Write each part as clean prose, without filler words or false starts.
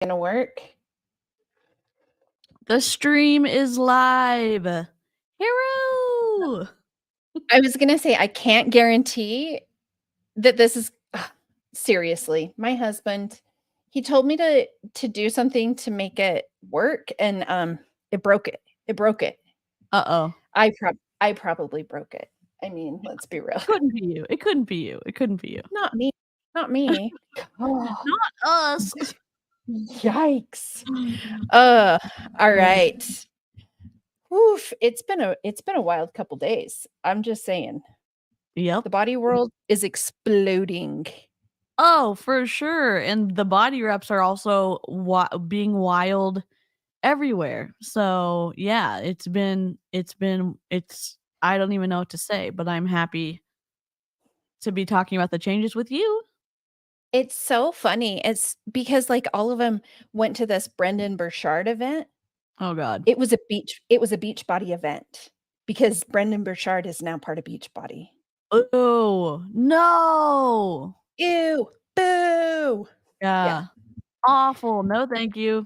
Gonna work. The stream is live. Hero. I was gonna say I can't guarantee that this is seriously. My husband, he told me to do something to make it work, and it broke it. It broke it. Uh-oh. I probably broke it. I mean, let's be real. It couldn't be you. It couldn't be you. It couldn't be you. Not me. Not me. Not us. Yikes. All right. Oof, it's been a wild couple days. I'm just saying. Yep. The body world is exploding. Oh, for sure. And the body reps are also being wild everywhere. So, yeah, it's I don't even know what to say, but I'm happy to be talking about the changes with you. It's so funny. It's because like all of them went to this Brendan Burchard event. Oh God. It was a Beachbody event because Brendan Burchard is now part of Beachbody. Oh, no. Ew. Boo. Yeah. Awful. No, thank you.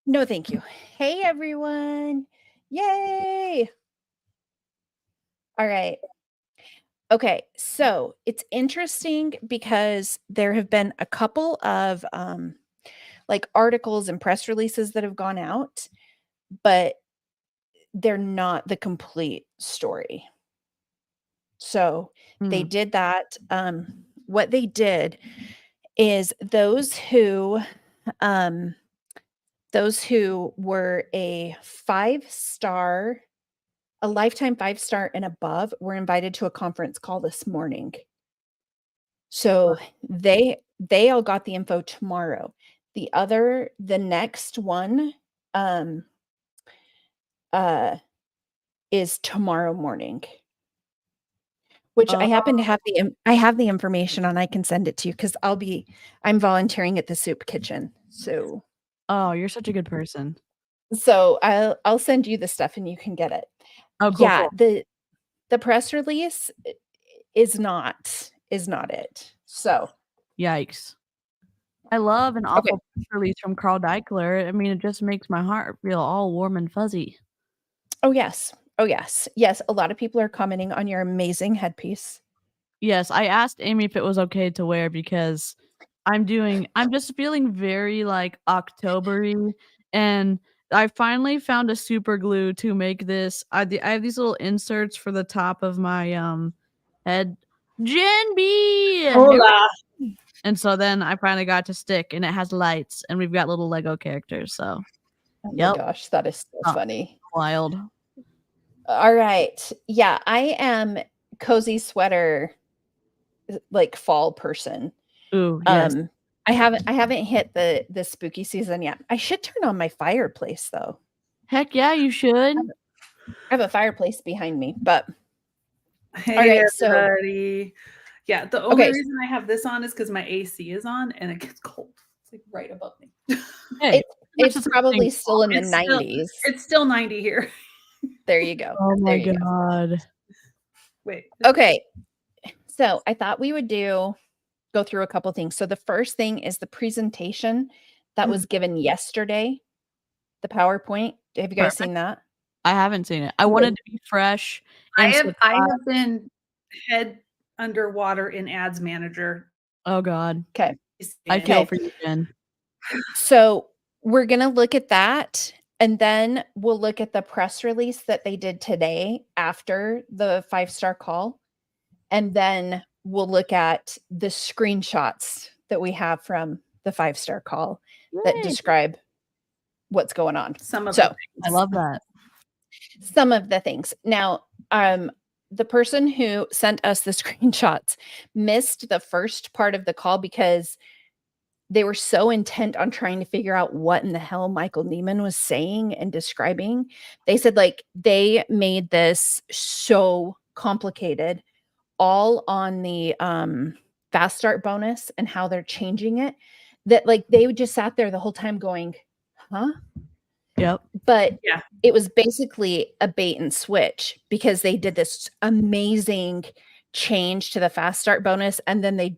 No, thank you. Hey, everyone. Yay. All right. Okay. So it's interesting because there have been a couple of like articles and press releases that have gone out, but they're not the complete story. So they did that. What they did is those who were a lifetime 5-star and above were invited to a conference call this morning. So they all got the info tomorrow. The next one is tomorrow morning. Which I happen to have the information on. I can send it to you because I'm volunteering at the soup kitchen. So oh, you're such a good person. So I'll send you the stuff and you can get it. Oh, cool, yeah, cool. The press release is not it. So yikes. I love an awful press release from Carl Deichler. I mean, it just makes my heart feel all warm and fuzzy. Oh yes. Oh yes. Yes, a lot of people are commenting on your amazing headpiece. Yes, I asked Amy if it was okay to wear because I'm just feeling very like October-y, and I finally found a super glue to make this. I have these little inserts for the top of my head. Jen B. Hola. And so then I finally got to stick, and it has lights, and we've got little Lego characters. So, oh my gosh, that is so funny. Wild. All right, yeah, I am cozy sweater, like fall person. Ooh, yes. I haven't hit the spooky season yet. I should turn on my fireplace though. Heck yeah, you should. I have a fireplace behind me, but hey, all right, everybody. Yeah, the only reason I have this on is because my AC is on and it gets cold. It's like right above me. Hey, it's probably still in the 90s. It's still 90 here. There you go. Oh my God. Wait. Okay. So I thought we would go through a couple things. So the first thing is the presentation that was given yesterday, the PowerPoint. Have you guys seen that? I haven't seen it. I wanted to be fresh. I have been head underwater in Ads Manager. Oh God. Okay. I feel for you, Jen. So we're going to look at that, and then we'll look at the press release that they did today after the 5-star call. And then we'll look at the screenshots that we have from the 5-star call that describe what's going on. I love that. Some of the things. Now, the person who sent us the screenshots missed the first part of the call because they were so intent on trying to figure out what in the hell Michael Neiman was saying and describing. They said like they made this so complicated all on the fast start bonus and how they're changing it that like they just sat there the whole time going, huh? Yep. But it was basically a bait and switch because they did this amazing change to the fast start bonus and then they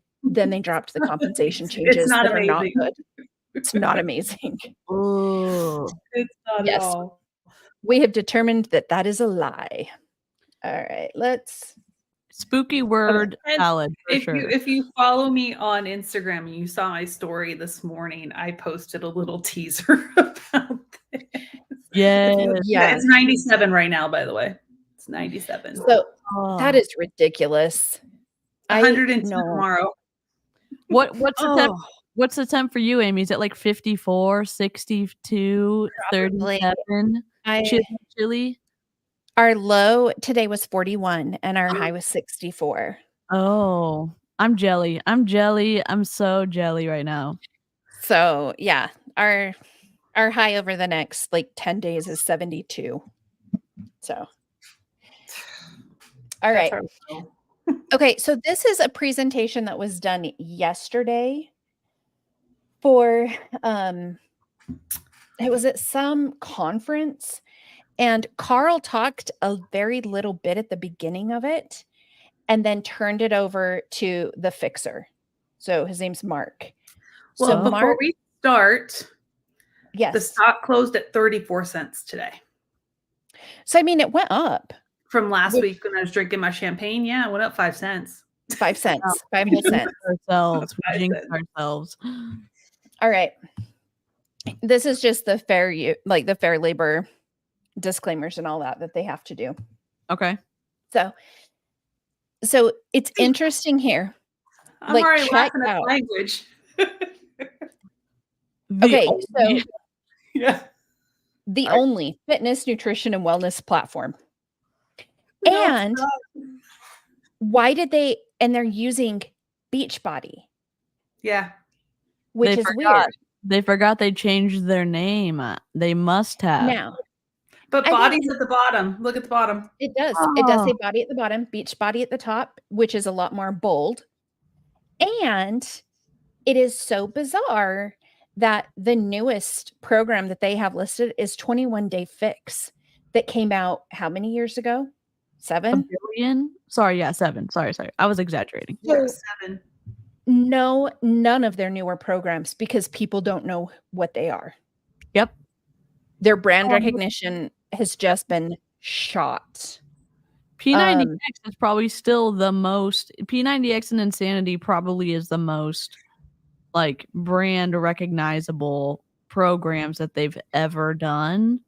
dropped the compensation changes that are not good. It's not amazing. Ooh. It's not at all. We have determined that that is a lie. All right, let's Spooky word And salad for if sure. if you follow me on Instagram and you saw my story this morning, I posted a little teaser about this. Yes. It's 97 right now, by the way. It's 97. So that is ridiculous. 102 know. tomorrow. What's the temp for you, Amy? Is it like 54, 62, Probably. 37? Chilly? Our low today was 41 and our high was 64. Oh, I'm jelly. I'm so jelly right now. So, yeah, our high over the next like 10 days is 72. So, all right. Okay, so this is a presentation that was done yesterday for it was at some conference, and Carl talked a very little bit at the beginning of it and then turned it over to the fixer. So his name's Mark. Well, So before Mark, we start, the yes. stock closed at 34 cents today. So I mean, it went up From last week when I was drinking my champagne. Yeah, it went up 5 cents. 5 cents, 5 whole cents. Ourselves. We jinxed ourselves. All right. This is just the the fair labor disclaimers and all that they have to do. Okay. So it's interesting here. I'm already laughing at language. Okay, so yeah. The only fitness, nutrition, and wellness platform. And why did they're using Beachbody. Yeah. Which is weird. They forgot they changed their name. They must have. Now. But Body's at the bottom. Look at the bottom. It does. It does say Body at the bottom, Beachbody at the top, which is a lot more bold. And it is so bizarre that the newest program that they have listed is 21-day fix that came out how many years ago? 7? $1 billion? Sorry, yeah, 7. Sorry. I was exaggerating. So, 7. No, none of their newer programs because people don't know what they are. Yep. Their brand recognition has just been shot. P90X is probably still the most. P90X and Insanity probably is the most like brand recognizable programs that they've ever done.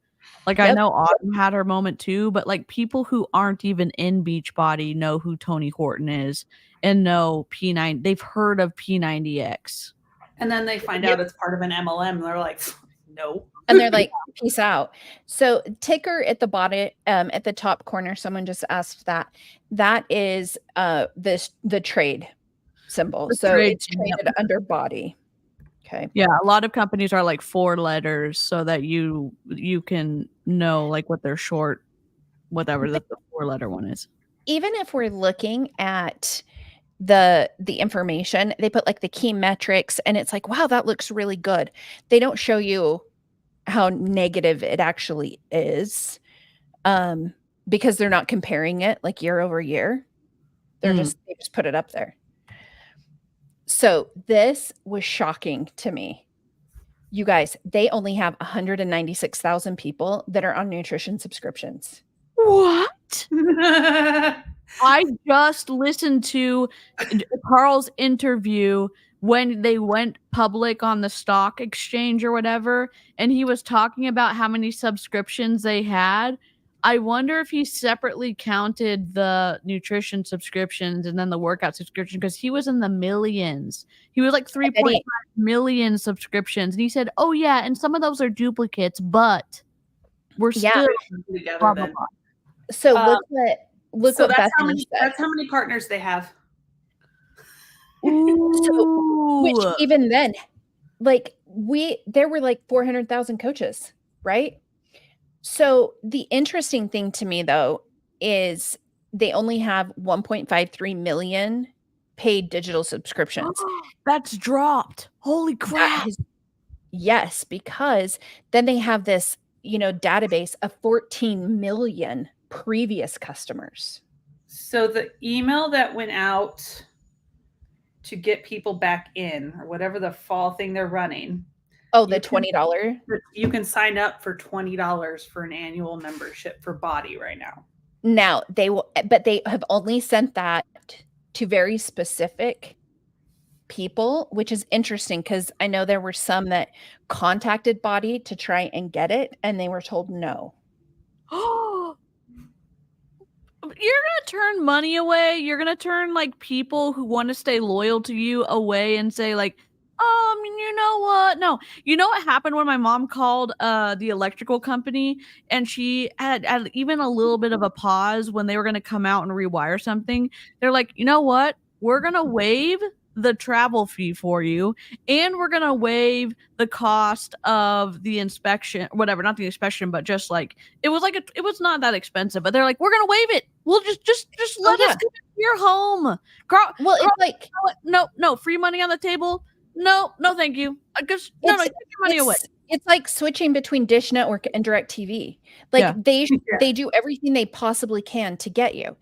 Like I know Autumn had her moment too, but like people who aren't even in Beachbody know who Tony Horton is and know P90. They've heard of P90X. And then they find out it's part of an MLM. And they're like, no. And they're like, peace out. So ticker at the bottom, at the top corner, someone just asked that. That is the trade symbol. It's traded under BODi. Okay. Yeah, a lot of companies are like 4 letters so that you can know like what their short, whatever the 4-letter one is. Even if we're looking at the information, they put like the key metrics and it's like, wow, that looks really good. They don't show you how negative it actually is, because they're not comparing it like year over year. They just put it up there. So this was shocking to me. You guys, they only have 196,000 people that are on nutrition subscriptions. What? I just listened to Carl's interview when they went public on the stock exchange or whatever, and he was talking about how many subscriptions they had. I wonder if he separately counted the nutrition subscriptions and then the workout subscription, because he was in the millions. He was like 3.5 million subscriptions. And he said, oh yeah, and some of those are duplicates, but we're still together blah, blah, blah. So look so what that's how many partners they have. So, which even then, like there were like 400,000 coaches, right? So the interesting thing to me though is they only have 1.53 million paid digital subscriptions. That's dropped. Holy crap. Yes, because then they have this, database of 14 million previous customers. So the email that went out to get people back in or whatever the fall thing they're running, Oh, the $20? You can sign up for $20 for an annual membership for BODi right now. Now, but they have only sent that to very specific people, which is interesting because I know there were some that contacted BODi to try and get it, and they were told no. You're gonna turn money away. You're gonna turn like people who want to stay loyal to you away and say like, you know what? No, you know what happened when my mom called the electrical company and she had even a little bit of a pause when they were gonna come out and rewire something. They're like, you know what? We're gonna waive the travel fee for you, and we're gonna waive the cost of the inspection, whatever, not the inspection, but just like it was not that expensive, but they're like, we're gonna waive it. We'll just let us come to your home. Carl, it's like no, free money on the table. No, thank you. Just no, get your money away. It's like switching between Dish Network and DirecTV. Like they do everything they possibly can to get you.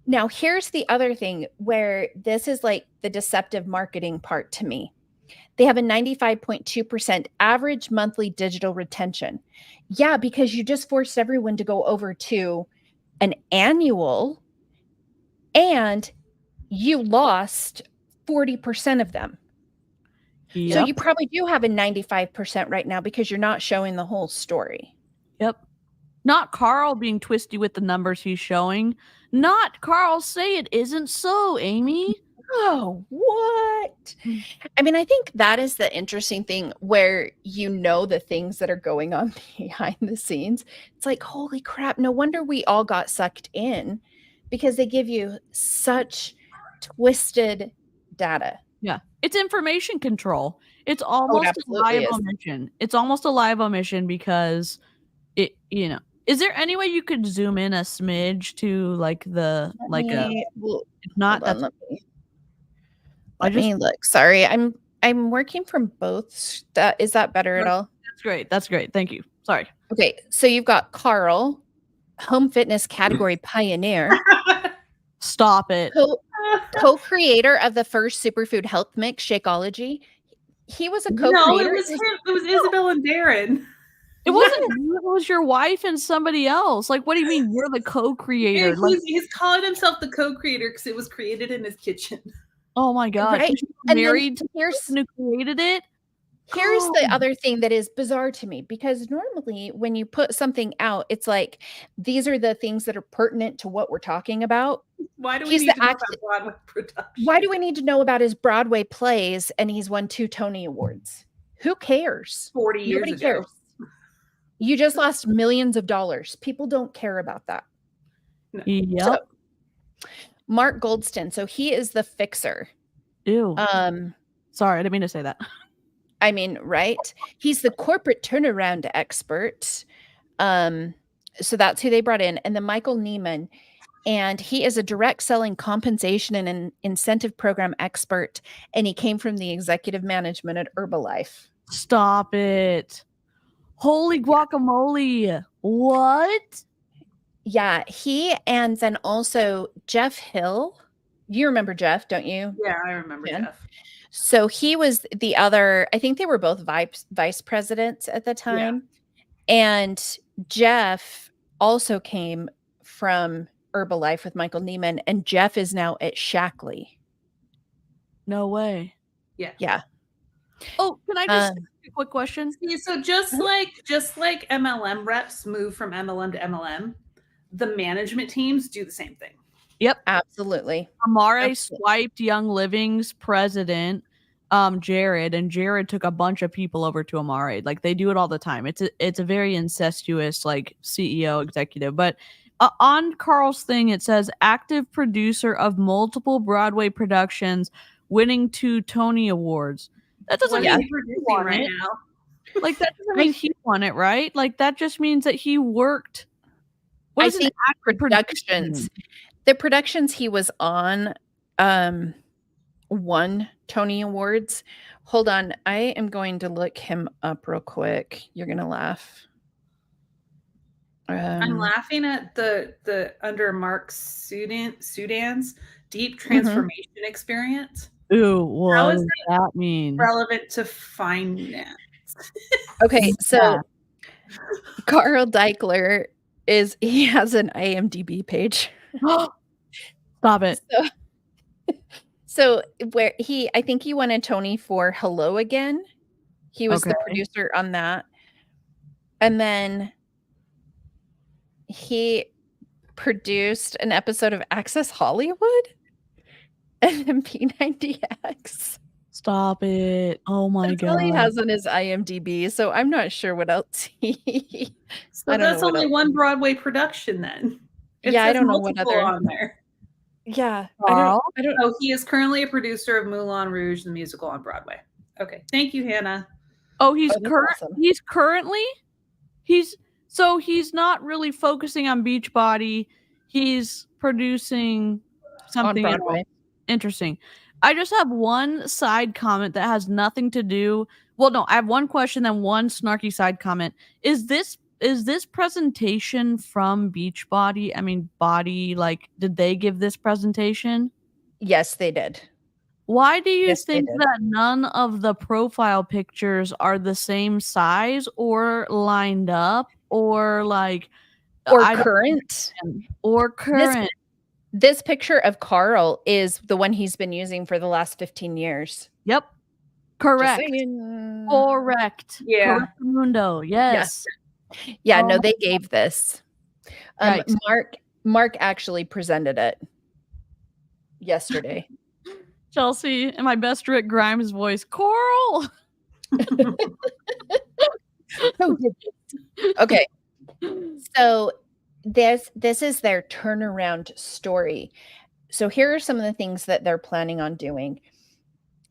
Now, here's the other thing where this is like the deceptive marketing part to me. They have a 95.2% average monthly digital retention. Yeah, because you just forced everyone to go over to an annual and you lost 40% of them. Yep. So you probably do have a 95% right now because you're not showing the whole story. Yep. Not Carl being twisty with the numbers he's showing. Not Carl say it isn't so, Amy. Oh, what? I mean, I think that is the interesting thing where you know the things that are going on behind the scenes. It's like, holy crap, no wonder we all got sucked in because they give you such twisted data. Yeah. It's information control. It's almost a live omission. It's almost a live omission because it, is there any way you could zoom in a smidge to like the if not that's let me look. Sorry, I'm working from both. Is that better at all? That's great. Thank you. Sorry. Okay, so you've got Carl, home fitness category pioneer. Stop it. Co-creator of the first superfood health mix, Shakeology. He was a co-creator. No, it was him. It was Isabel and Darren. It wasn't you, it was your wife and somebody else. Like, what do you mean you're the co-creator? He's calling himself the co-creator because it was created in his kitchen. Oh my god. Right? Married to the person who created it? Here's the other thing that is bizarre to me, because normally when you put something out, it's like, these are the things that are pertinent to what we're talking about. Why do we need to know about Broadway production? Why do we need to know about his Broadway plays and he's won 2 Tony Awards? Who cares? 40 years ago. Cares. You just lost millions of dollars. People don't care about that. No. Yep. So, Mark Goldston. So he is the fixer. Ew. Sorry, I didn't mean to say that. I mean, right? He's the corporate turnaround expert. So that's who they brought in. And then Michael Neiman. And he is a direct selling compensation and an incentive program expert. And he came from the executive management at Herbalife. Stop it. Holy guacamole. What? Yeah, he and then also Jeff Hill. You remember Jeff, don't you? Yeah, I remember Jeff. So he was the other, I think they were both vice presidents at the time. Yeah. And Jeff also came from Herbalife with Michael Neiman, and Jeff is now at Shackley. No way. Yeah. Yeah. Oh, can I just ask a quick question? So just like MLM reps move from MLM to MLM, the management teams do the same thing. Yep. Absolutely. Amare swiped Young Living's president, Jared, and Jared took a bunch of people over to Amare. Like, they do it all the time. It's a very incestuous, like, CEO executive. But on Carl's thing, it says active producer of multiple Broadway productions, winning 2 Tony Awards. That doesn't mean he's producing right now. Like, that doesn't mean he won it, right? Like, that just means that he worked. I think productions. The productions he was on won Tony Awards. Hold on. I am going to look him up real quick. You're going to laugh. I'm laughing at the under Mark Sudan's deep transformation experience. Ooh, what does that mean? Relevant to finance. Okay, so Yeah. Carl Deichler he has an IMDb page. Stop it. So where I think he won a Tony for Hello Again. He was the Okay. producer on that. And then he produced an episode of Access Hollywood and then P90X. Stop it. Oh my That's all he god. has on his IMDb, so I'm not sure what else he So I don't that's know what only else. one Broadway production then. It Yeah, I says don't know what multiple other. on there. Yeah, Carl? I don't. Oh, he is currently a producer of Moulin Rouge, the musical on Broadway. Okay, thank you, Hannah. Oh, he's that's awesome. he's currently he's not really focusing on Beachbody. He's producing something On else. Broadway. Interesting. I just have one side comment that has nothing to do. Well, no, I have one question and one snarky side comment. Is this presentation from Beachbody? I mean, Body, like, did they give this presentation? Yes, they did. Why do you Yes, they think did. that none of the profile pictures are the same size or lined up or like Or I don't current. understand. Or current? This picture of Carl is the one he's been using for the last 15 years. Yep. Just Correct. saying. Correct. Yeah. Correct, Mundo. Yes. Yeah, Oh no, my they gave this. Yikes. Mark actually presented it yesterday. Chelsea, in my best Rick Grimes voice, Coral. Okay. So this is their turnaround story. So here are some of the things that they're planning on doing.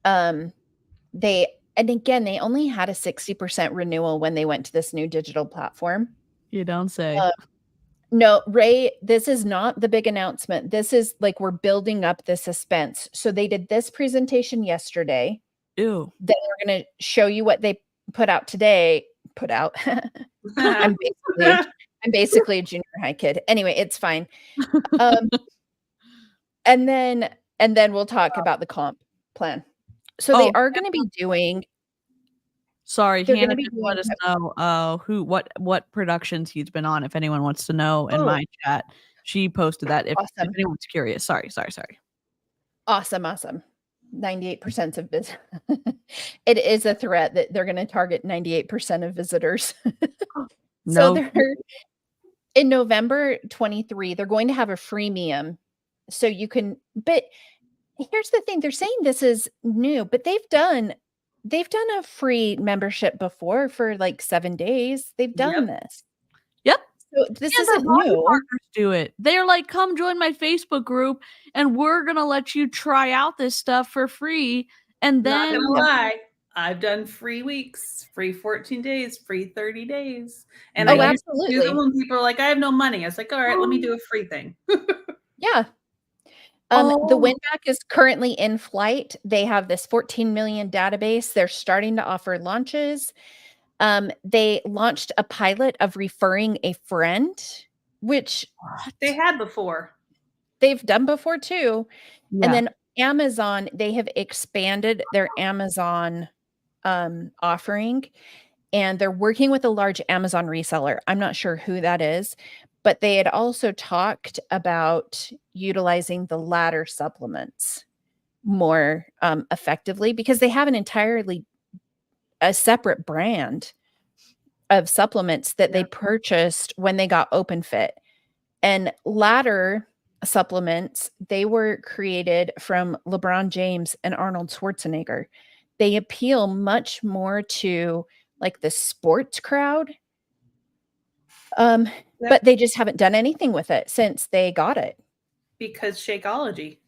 They only had a 60% renewal when they went to this new digital platform. You don't say. No, Ray, this is not the big announcement. This is like we're building up the suspense. So they did this presentation yesterday. Ew. Then we're going to show you what they put out today. Put out. I'm basically a junior high kid. Anyway, it's fine. And then we'll talk about the comp plan. So they are going to be doing. Sorry, They're Hannah gonna be just let doing us know what productions he's been on. If anyone wants to know in my chat, she posted that. If anyone's curious, sorry. Awesome. 98% of visitors. It is a threat that they're going to target 98% of visitors. So they're in November 23. They're going to have a freemium, so you can. But here's the thing: they're saying this is new, but they've done a free membership before for like 7 days. They've done this. Yep. So this isn't new. Partners do it. They're like, come join my Facebook group, and we're gonna let you try out this stuff for free. And then, not gonna lie, I've done free weeks, free 14 days, free 30 days, and I absolutely do them when people are like, "I have no money." I was like, "All right, let me do a free thing." Yeah. The win back is currently in flight. They have this 14 million database. They're starting to offer launches. They launched a pilot of referring a friend, which they had before. They've done before too. Yeah. And then Amazon, they have expanded their Amazon offering, and they're working with a large Amazon reseller. I'm not sure who that is, but they had also talked about utilizing the ladder supplements more effectively because they have a separate brand of supplements that they purchased when they got OpenFit. And ladder supplements, they were created from LeBron James and Arnold Schwarzenegger. They appeal much more to like the sports crowd. But they just haven't done anything with it since they got it. Because Shakeology.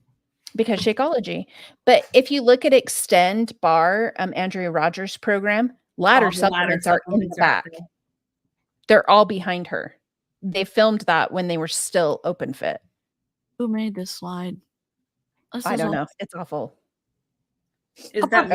But if you look at Extend Bar, Andrea Rogers' program, ladder supplements are in the back. They're all behind her. They filmed that when they were still OpenFit. Who made this slide? I don't know. It's awful. Is that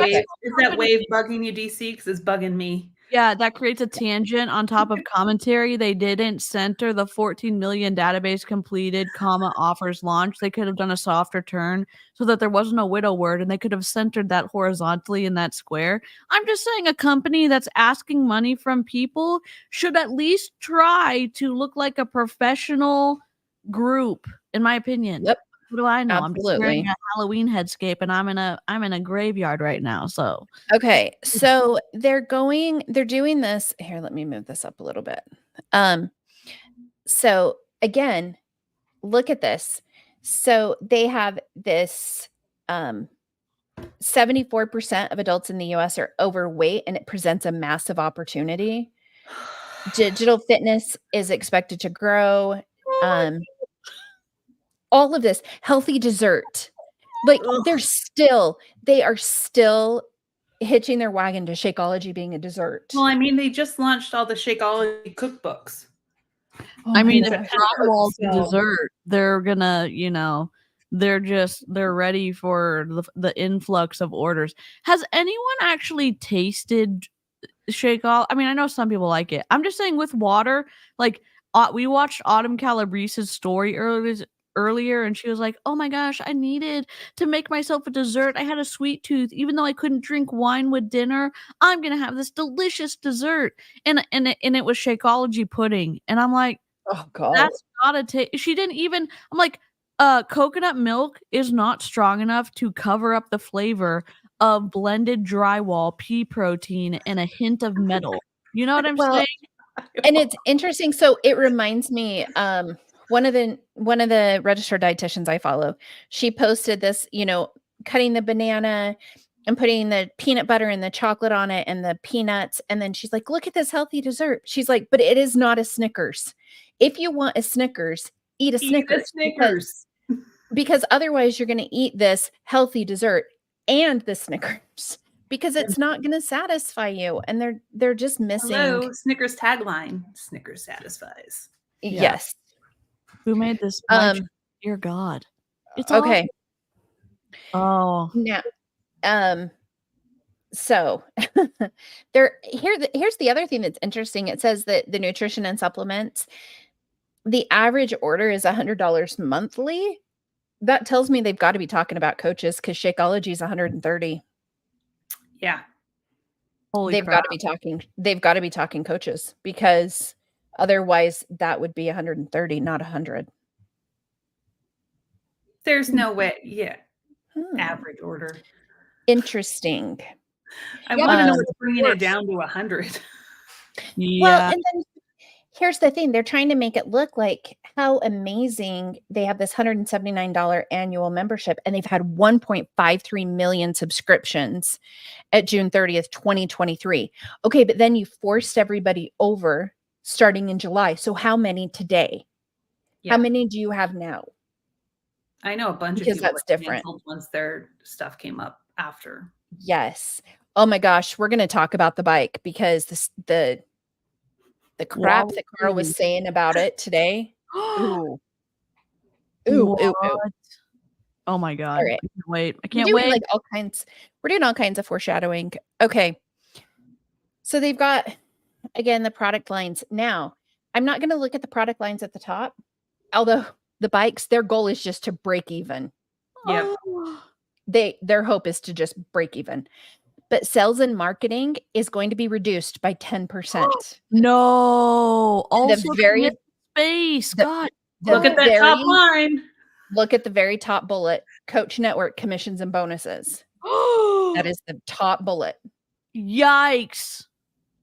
wave bugging you, DC? Because it's bugging me. Yeah, that creates a tangent on top of commentary. They didn't center the 14 million database completed, offers launched. They could have done a softer turn so that there wasn't a widow word, and they could have centered that horizontally in that square. I'm just saying a company that's asking money from people should at least try to look like a professional group, in my opinion. Yep. What do I know? I'm just wearing Absolutely. a Halloween headscape, and I'm in a graveyard right now, so Okay, so they're doing this here, let me move this up a little bit. So again, look at this. So they have this, 74% of adults in the US are overweight, and it presents a massive opportunity. Digital fitness is expected to grow. Um, all of this, healthy dessert. Like, Ugh. they are still hitching their wagon to Shakeology being a dessert. Well, I mean, they just launched all the Shakeology cookbooks. Oh I my mean, gosh. if drywall's a So- dessert, they're gonna, they're ready for the influx of orders. Has anyone actually tasted Shakeology? I mean, I know some people like it. I'm just saying with water, like we watched Autumn Calabrese's story earlier, and she was like, "Oh my gosh, I needed to make myself a dessert. I had a sweet tooth, even though I couldn't drink wine with dinner. I'm gonna have this delicious dessert." And it was Shakeology pudding, and I'm like, Oh god. that's not a taste. She didn't even. I'm like, coconut milk is not strong enough to cover up the flavor of blended drywall, pea protein, and a hint of metal. You know what I'm Well, saying? and it's interesting. So it reminds me, one of the registered dietitians I follow, she posted this, cutting the banana and putting the peanut butter and the chocolate on it and the peanuts. And then she's like, look at this healthy dessert. She's like, but it is not a Snickers. If you want a Snickers, eat a Snickers. Because otherwise you're going to eat this healthy dessert and the Snickers because it's not going to satisfy you. And they're just missing. Hello, Snickers tagline. Snickers satisfies. Yeah. Yes. Who made this? Dear God. It's okay. Awful. Oh. Now, so here's the other thing that's interesting. It says that the nutrition and supplements, the average order is $100 monthly. That tells me they've got to be talking about coaches because Shakeology is 130. Yeah. Holy They've crap. got to be talking coaches because otherwise that would be 130, not 100. There's no way. Yeah. Average order. Interesting. I want to know what's bringing it down to 100. Yeah. Well, and then here's the thing. They're trying to make it look like how amazing they have this $179 annual membership, and they've had 1.53 million subscriptions at June 30th, 2023. Okay, but then you forced everybody over starting in July. So how many today? Yeah. How many do you have now? I know a bunch Because of people that's different. once their stuff came up after. Yes. Oh my gosh, we're going to talk about the bike because the crap that Carl was saying about it today. Ooh. Ooh. Oh my God. All right. I can't wait. We're doing all kinds of foreshadowing. Okay. So they've got, again, the product lines. Now, I'm not going to look at the product lines at the top, although the bikes, their goal is just to break even. Yeah. Their hope is to just break even. But sales and marketing is going to be reduced by 10%. No. Also, very space. God. Look at that top line. Look at the very top bullet. Coach Network commissions and bonuses. That is the top bullet. Yikes.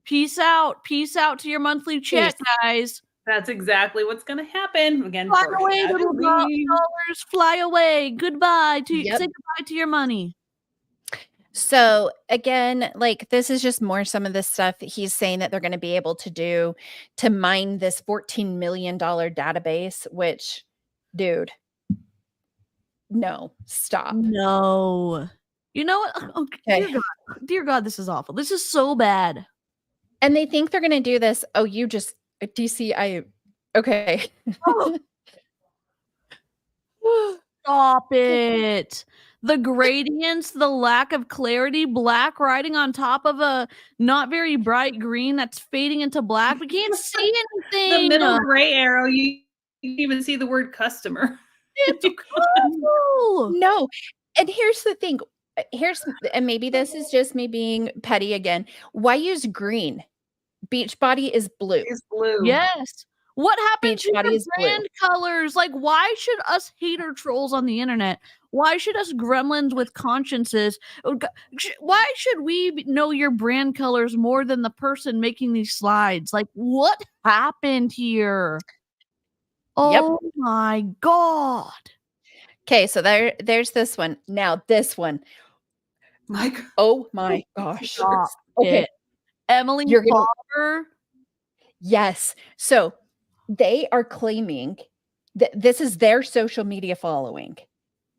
Peace out. Peace out to your monthly check, guys. That's exactly what's going to happen. Again, fly away, little dollars. Fly away. Goodbye. Say goodbye to your money. So again, like this is just more some of the stuff he's saying that they're going to be able to do to mine this $14 million database, which, dude, no, stop. No. You know what? Okay. Dear God, this is awful. This is so bad. And they think they're going to do this. Oh, you just, DC, okay. Stop it. the gradients, the lack of clarity, black writing on top of a not very bright green that's fading into black. We can't see anything. The middle gray arrow, you can even see the word customer. It's awful. No. And here's the thing. And maybe this is just me being petty again. Why use green? Beachbody is blue. It's blue. Yes. What happened to Beachbody your is blue. brand colors? Like, why should us hater trolls on the internet? Why should us gremlins with consciences? Why should we know your brand colors more than the person making these slides? Like, what happened here? Oh my God. Okay, so there's this one. Now this one. Mike. Oh my gosh. Stop Okay. it. Emily You're gonna- Potter. Yes. So they are claiming that this is their social media following.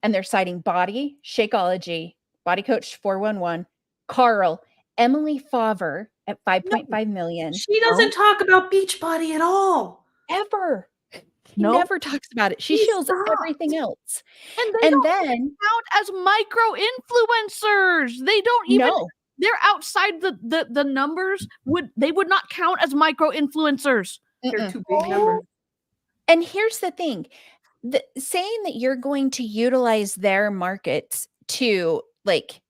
And they're citing BODi, Shakeology, Body Coach 411, Carl, Emily Favre at 5.5 million. She doesn't talk about Beachbody at all. Ever. He Nope. never talks about it. She shields everything else. And they And don't then count as micro influencers. They don't even they're outside the numbers. They would not count as micro influencers. They're too big numbers. And here's the thing. Saying that you're going to utilize their markets to like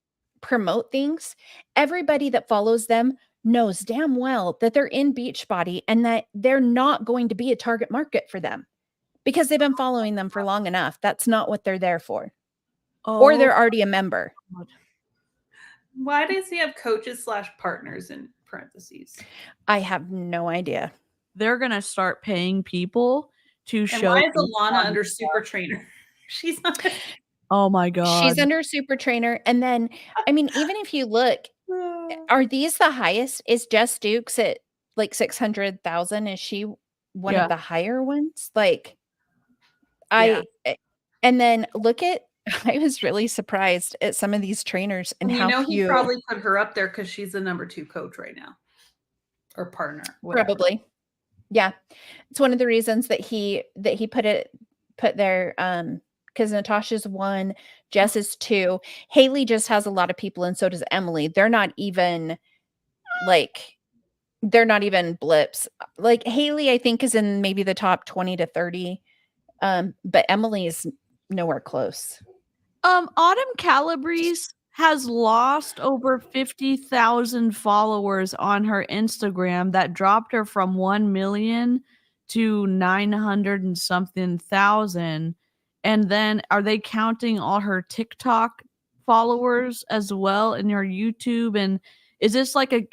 promote things, everybody that follows them knows damn well that they're in Beachbody and that they're not going to be a target market for them because they've been following them for long enough. That's not what they're there for. Or they're already a member. Why does he have coaches / partners in parentheses? I have no idea. They're going to start paying people to And show. why is Alana under super trainer? She's not. Oh my God. She's under super trainer. And then, I mean, even if you look, are these the highest? Is Jess Dukes at like 600,000? Is she one of the higher ones? Like, and then look at, I was really surprised at some of these trainers and how he probably put her up there because she's the number 2 coach right now or partner. Whatever. Probably. Yeah. It's one of the reasons that he put there, because Natasha's 1, Jess is 2. Haley just has a lot of people, and so does Emily. They're not even blips. Like Haley, I think, is in maybe the top 20 to 30. But Emily is nowhere close. Autumn Calabrese has lost over 50,000 followers on her Instagram. That dropped her from 1 million to 900 and something thousand. And then are they counting all her TikTok followers as well in her YouTube? And is this like a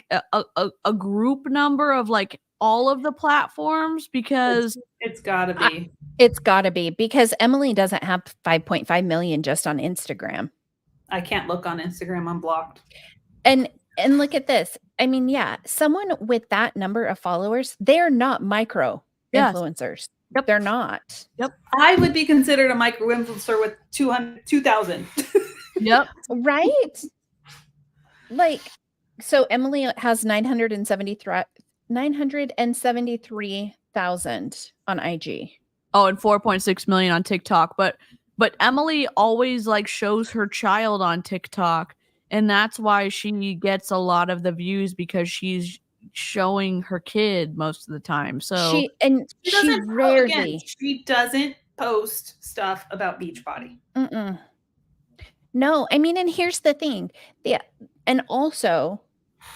group number of like all of the platforms? Because it's gotta be. It's gotta be because Emily doesn't have 5.5 million just on Instagram. I can't look on Instagram. I'm blocked. And look at this. I mean, yeah, someone with that number of followers, they're not micro influencers. Yep. They're not. Yep. I would be considered a micro influencer with 2,000. Yep. Right? Like, so Emily has 973,000 on IG. Oh, and 4.6 million on TikTok. But Emily always like shows her child on TikTok, and that's why she gets a lot of the views because she's showing her kid most of the time. So she doesn't post stuff about Beachbody. No, I mean, and here's the thing. Yeah, and also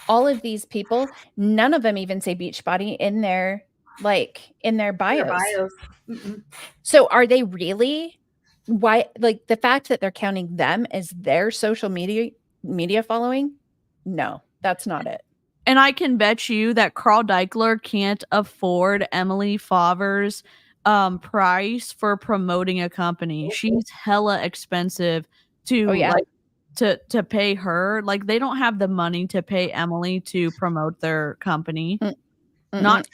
all of these people, none of them even say Beachbody in their bios. So are they really? Why, like the fact that they're counting them as their social media following? No, that's not it. And I can bet you that Carl Deichler can't afford Emily Favre's price for promoting a company. She's hella expensive to to pay her. Like they don't have the money to pay Emily to promote their company. Not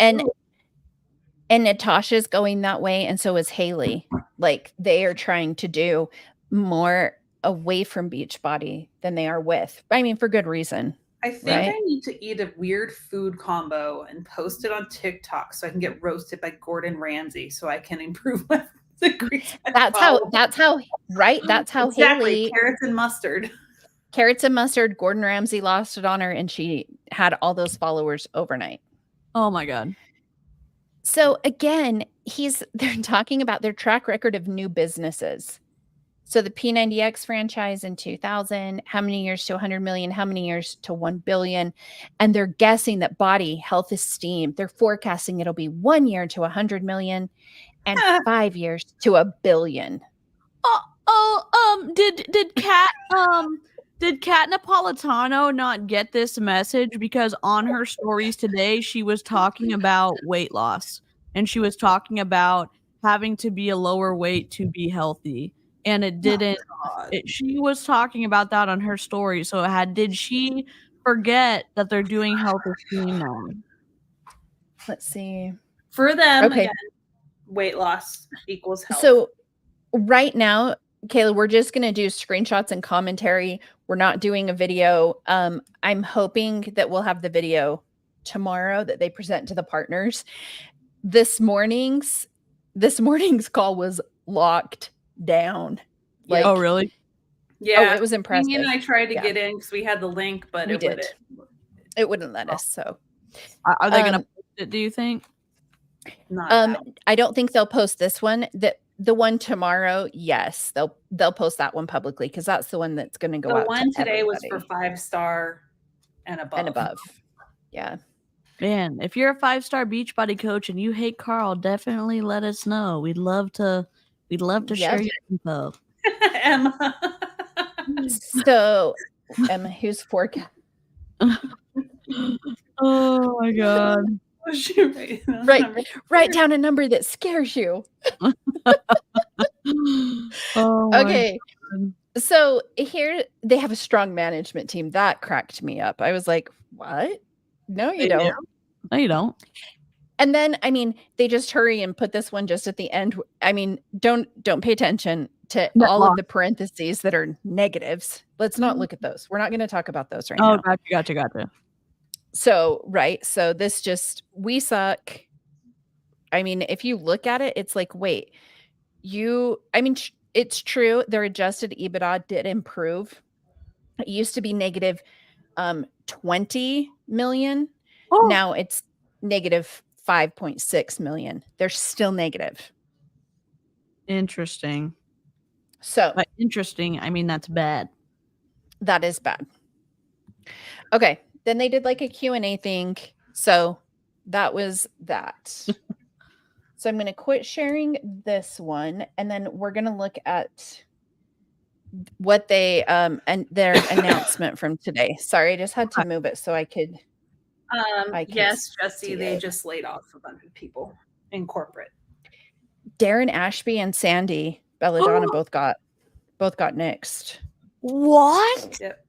and Natasha's going that way, and so is Haley. Like they are trying to do more away from Beachbody than they are with. I mean, for good reason. I think I need to eat a weird food combo and post it on TikTok so I can get roasted by Gordon Ramsay so I can improve my That's how right. That's how exactly. Haley Carrots and mustard. Gordon Ramsay lost it on her, and she had all those followers overnight. Oh my God. So again, they're talking about their track record of new businesses. So the P90X franchise in 2000, how many years to 100 million, how many years to 1 billion? And they're guessing that BODi Health Esteem, they're forecasting it'll be 1 year to 100 million and 5 years to 1 billion. Did Kat Napolitano not get this message? Because on her stories today, she was talking about weight loss, and she was talking about having to be a lower weight to be healthy. And it didn't. She was talking about that on her story. So did she forget that they're doing health esteem now? Let's see. For them, again, weight loss equals health. So right now, Kayla, we're just going to do screenshots and commentary. We're not doing a video. I'm hoping that we'll have the video tomorrow that they present to the partners. This morning's call was locked down. Like, oh, really? Yeah. It was impressive. Me and I tried to get in because we had the link, but it wouldn't let us. So are they going to post it, do you think? I don't think they'll post this one. The one tomorrow, yes, they'll post that one publicly because that's the one that's going to go out. The one today was for 5-star and above. Yeah. Man, if you're a 5-star Beachbody coach and you hate Carl, definitely let us know. We'd love to share your info. Emma. So, Emma, who's forecast? Oh my God. Write down a number that scares you. Okay. So here they have a strong management team. That cracked me up. I was like, what? No, you don't. No, you don't. And then, I mean, they just hurry and put this one just at the end. I mean, don't pay attention to all of the parentheses that are negatives. Let's not look at those. We're not going to talk about those right now. Oh, gotcha. So, so this we suck. I mean, if you look at it, it's like, wait, it's true. Their adjusted EBITDA did improve. It used to be negative 20 million. Oh. Now it's negative 5.6 million. They're still negative. Interesting. So interesting. I mean, that's bad. That is bad. Okay. Then they did like a Q&A thing. So that was that. So I'm going to quit sharing this one. And then we're going to look at what they, and their announcement from today. Sorry, I just had to move it so I could. Yes, Jesse, they just laid off a bunch of people in corporate. Darren Ashby and Sandy Belladonna both got nixed. What? Yep.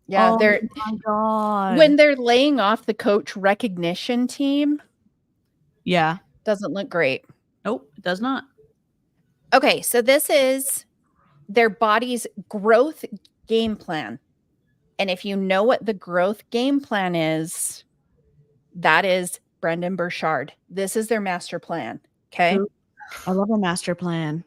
Yeah, oh my God. When they're laying off the coach recognition team. Yeah. Doesn't look great. Nope, it does not. Okay, so this is their BODi's growth game plan. And if you know what the growth game plan is, that is Brendan Burchard. This is their master plan. Okay. I love a master plan.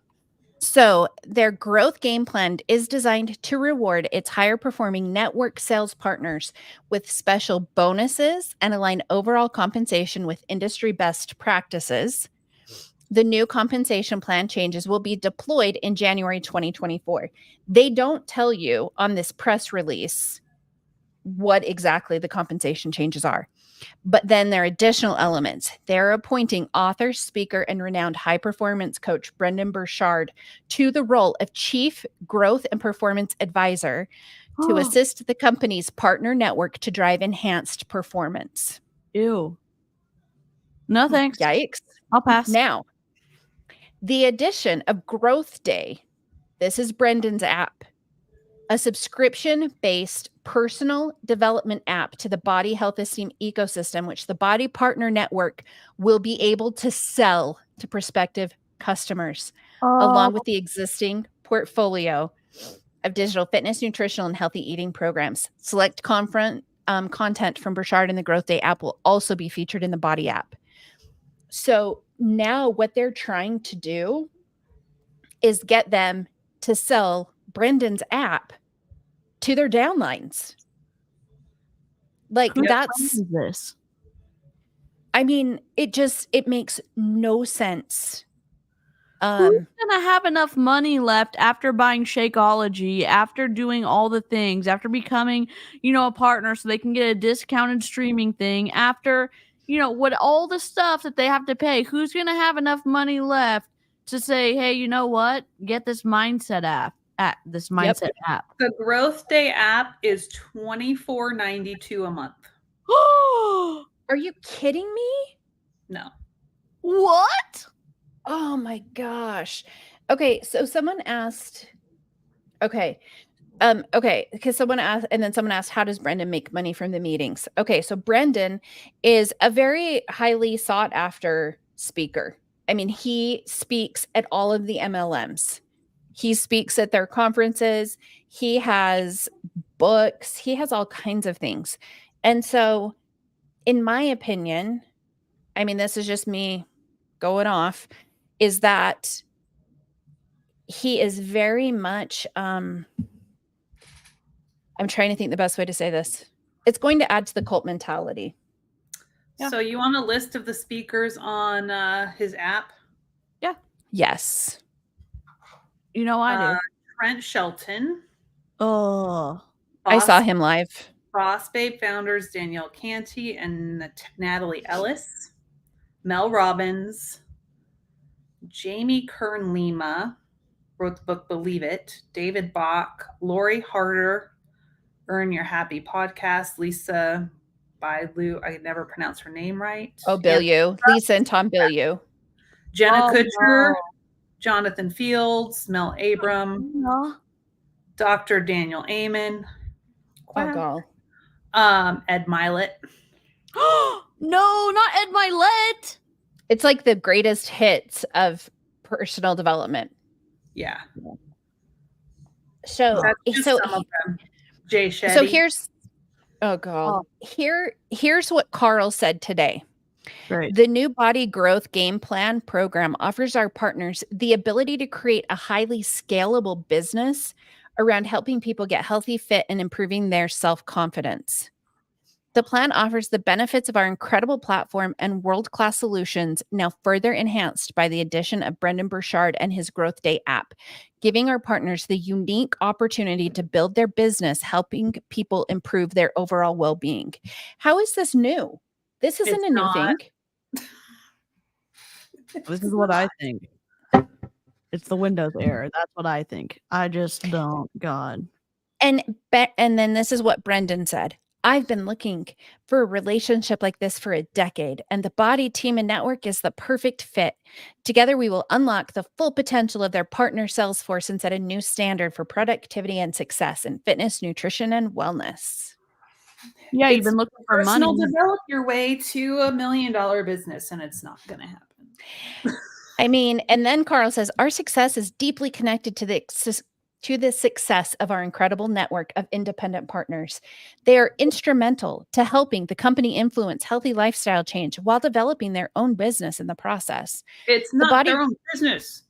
So their growth game plan is designed to reward its higher performing network sales partners with special bonuses and align overall compensation with industry best practices. The new compensation plan changes will be deployed in January 2024. They don't tell you on this press release what exactly the compensation changes are. But then there are additional elements. They're appointing author, speaker, and renowned high-performance coach Brendan Burchard to the role of Chief Growth and Performance Advisor to assist the company's partner network to drive enhanced performance. Ew. No thanks. Yikes. I'll pass. Now, the addition of Growth Day. This is Brendan's app. A subscription-based personal development app to the BODi Health Esteem ecosystem, which the BODi Partner Network will be able to sell to prospective customers, along with the existing portfolio of digital fitness, nutritional, and healthy eating programs. Select content from Burchard and the Growth Day app will also be featured in the BODi app. So now what they're trying to do is get them to sell Brendan's app to their downlines. Like Whose that's, plan is this? I mean, it makes no sense. Who's gonna have enough money left after buying Shakeology, after doing all the things, after becoming, a partner so they can get a discounted streaming thing, after, what all the stuff that they have to pay? Who's gonna have enough money left to say, hey, you know what? Get this mindset app. The Growth Day app is $24.92 a month. Are you kidding me? No. What? Oh my gosh. Okay, so someone asked, because someone asked, and then someone asked, how does Brendan make money from the meetings? Okay, so Brendan is a very highly sought after speaker. I mean, he speaks at all of the MLMs. He speaks at their conferences. He has books. He has all kinds of things. And so, in my opinion, I mean, this is just me going off, is that he is very much, I'm trying to think the best way to say this. It's going to add to the cult mentality. Yeah. So you want a list of the speakers on his app? Yeah. Yes. I do. Trent Shelton. Oh. I saw him live. Boss Babe founders Danielle Canty and Natalie Ellis. Mel Robbins. Jamie Kern Lima wrote the book Believe It. David Bach. Lori Harder. Earn Your Happy Podcast. Lisa Bilyeu. I never pronounce her name right. Oh, Bilyeu. Lisa and Tom Bilyeu. Jenna Kutcher. No. Jonathan Fields. Mel Abram. No. Dr. Daniel Amen. Oh, God. Ed Milet. No, not Ed Milet. It's like the greatest hits of personal development. Yeah. So, some of them. Jay Shetty. So here's, oh God, here's what Carl said today. Right. The new BODi Growth Game Plan program offers our partners the ability to create a highly scalable business around helping people get healthy, fit, and improving their self-confidence. The plan offers the benefits of our incredible platform and world-class solutions, now further enhanced by the addition of Brendan Burchard and his Growth Day app, giving our partners the unique opportunity to build their business, helping people improve their overall well-being. How is this new? This isn't a new thing. This is what I think. It's the Windows error. That's what I think. I just don't. God. And then this is what Brendan said. I've been looking for a relationship like this for a decade, and the BODi team and network is the perfect fit. Together, we will unlock the full potential of their partner sales force and set a new standard for productivity and success in fitness, nutrition, and wellness. Yeah, you've been looking for money. Develop your way to $1 million business, and it's not going to happen. I mean, and then Carl says, our success is deeply connected to the success of our incredible network of independent partners. They are instrumental to helping the company influence healthy lifestyle change while developing their own business in the process. It's not their own business.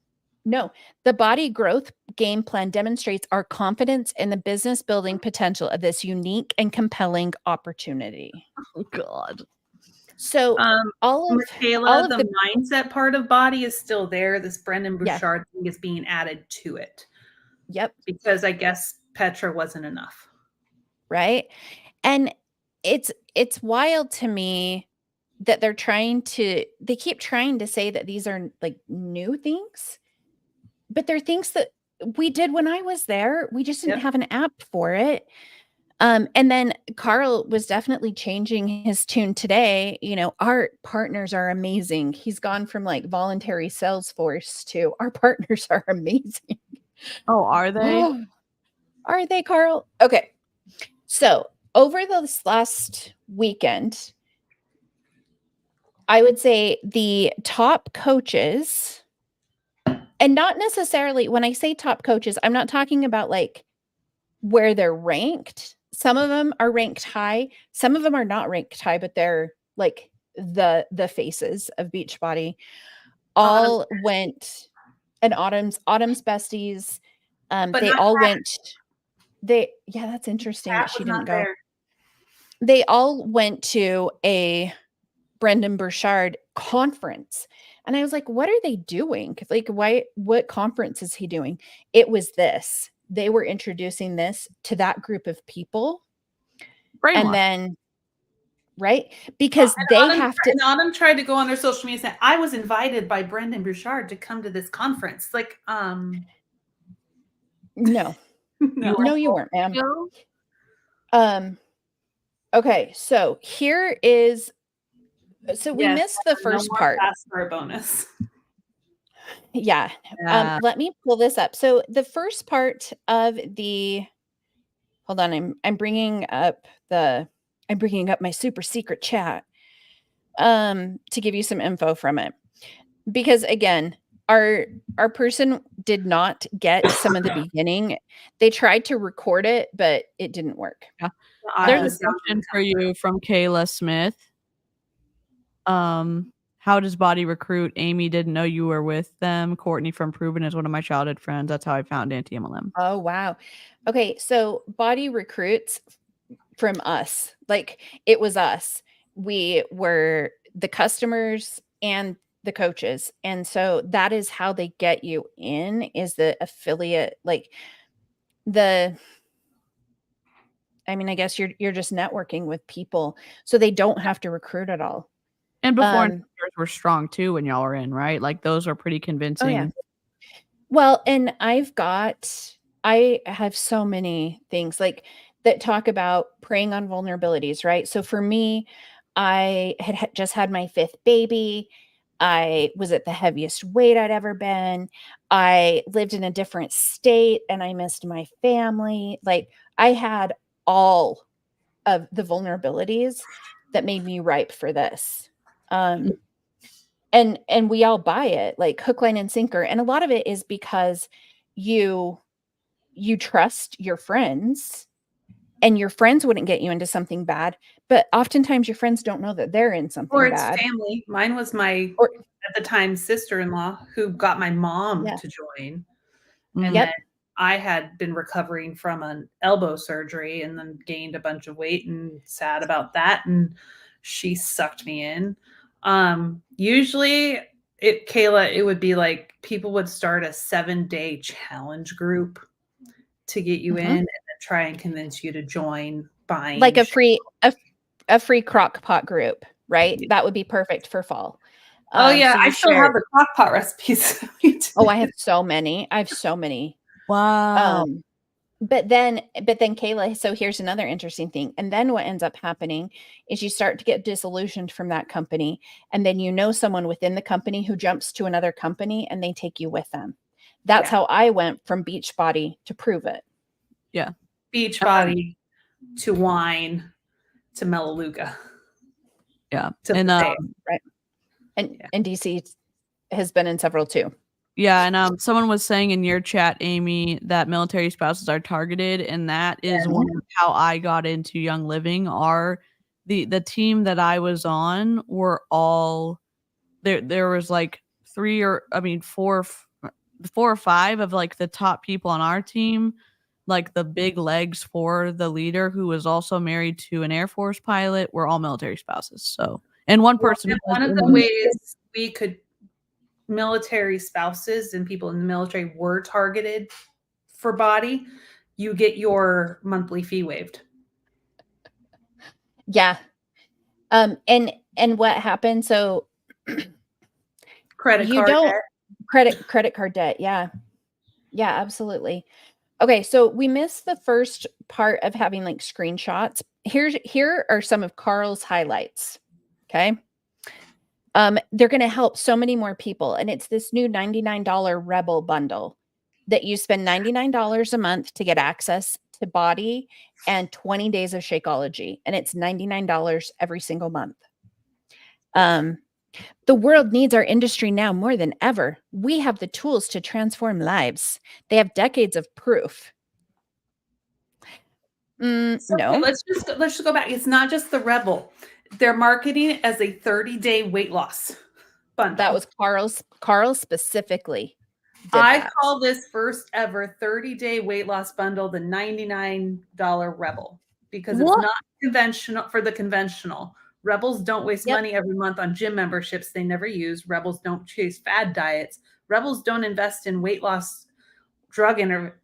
No, the BODi Growth Game Plan demonstrates our confidence in the business building potential of this unique and compelling opportunity. Oh, God. So Michaela, the mindset part of BODi is still there. This Brendan Burchard thing is being added to it. Yep. Because I guess Petra wasn't enough. Right. And it's wild to me that they keep trying to say that these are like new things, but they're things that we did when I was there. We just didn't have an app for it. And then Carl was definitely changing his tune today. Our partners are amazing. He's gone from like voluntary Salesforce to our partners are amazing. Oh, are they? Are they, Carl? Okay. So over this last weekend, I would say the top coaches, and not necessarily when I say top coaches, I'm not talking about like where they're ranked. Some of them are ranked high. Some of them are not ranked high, but they're like the faces of Beachbody all went and Autumn's besties. But They not all went. Yeah, that's interesting that Kat she was didn't not go. there. They all went to a Brendan Burchard conference. And I was like, what are they doing? Like, what conference is he doing? It was this. They were introducing this to that group of people. And Brainwash. then, right? Because they have to. And Autumn tried to go on their social media and say, I was invited by Brendan Burchard to come to this conference. Like, No. No, you weren't, ma'am. No? Okay, so here is. So we Yes, missed the no first more part. fast for a bonus. Yeah. Yeah. Let me pull this up. So the first part of the. Hold on, I'm bringing up my super secret chat to give you some info from it. Because again, our person did not get some of the beginning. They tried to record it, but it didn't work. Yeah. I There's a was young question and for you from Kayla Smith. How does BODi recruit? Amy didn't know you were with them. Courtney from Proven is one of my childhood friends. That's how I found anti-MLM. Oh, wow. Okay, so BODi recruits from us. Like, it was us. We were the customers and the coaches. And so that is how they get you in, is the affiliate, like I guess you're just networking with people, so they don't have to recruit at all. And before investors were strong too when y'all were in, right? Like those are pretty Oh, yeah. convincing. Well, and I have so many things like that talk about preying on vulnerabilities, right? So for me, I had just had my 5th baby. I was at the heaviest weight I'd ever been. I lived in a different state and I missed my family. Like, I had all of the vulnerabilities that made me ripe for this. And we all buy it, like hook, line, and sinker. And a lot of it is because you trust your friends, and your friends wouldn't get you into something bad, but oftentimes your friends don't know that they're in something Or it's bad. family. Mine was my, Or at the time, sister-in-law who got my mom Yeah. to join. Mm. And Yep. then I had been recovering from an elbow surgery and then gained a bunch of weight and sad about that. And she sucked me in. Usually Kayla, it would be like people would start a 7-day challenge group to get you in and then try and convince you to join buying. Like a free crock pot group, right? That would be perfect for fall. Oh yeah, so I still have the crock pot recipes. Oh, I have so many. Wow. But then Kayla, so here's another interesting thing. And then what ends up happening is you start to get disillusioned from that company. And then you know someone within the company who jumps to another company and they take you with them. That's how I went from Beachbody to Prove It. Yeah. Beachbody to wine to Melaleuca. Yeah. And right. And DC has been in several too. Yeah, and someone was saying in your chat, Amy, that military spouses are targeted, and that is one of how I got into Young Living. The team that I was on were all there. There was like 4 or 5 of like the top people on our team, like the big legs for the leader, who was also married to an Air Force pilot. Were all military spouses. So, and one person. And one of the ways we could. Military spouses and people in the military were targeted for BODi. You get your monthly fee waived. Yeah. And what happened? So credit card debt. Yeah. Yeah, absolutely. Okay, so we missed the first part of having like screenshots. Here are some of Carl's highlights. Okay. They're going to help so many more people. And it's this new $99 Rebel bundle that you spend $99 a month to get access to BODi and 20 days of Shakeology. And it's $99 every single month. The world needs our industry now more than ever. We have the tools to transform lives. They have decades of proof. No. Let's just go back. It's not just the Rebel. They're marketing it as a 30-day weight loss bundle. That was Carl specifically. did I that. call this first ever 30-day weight loss bundle the $99 Rebel because it's What? not conventional for the conventional. Rebels don't waste Yep. money every month on gym memberships they never use. Rebels don't chase fad diets. Rebels don't invest in weight loss drug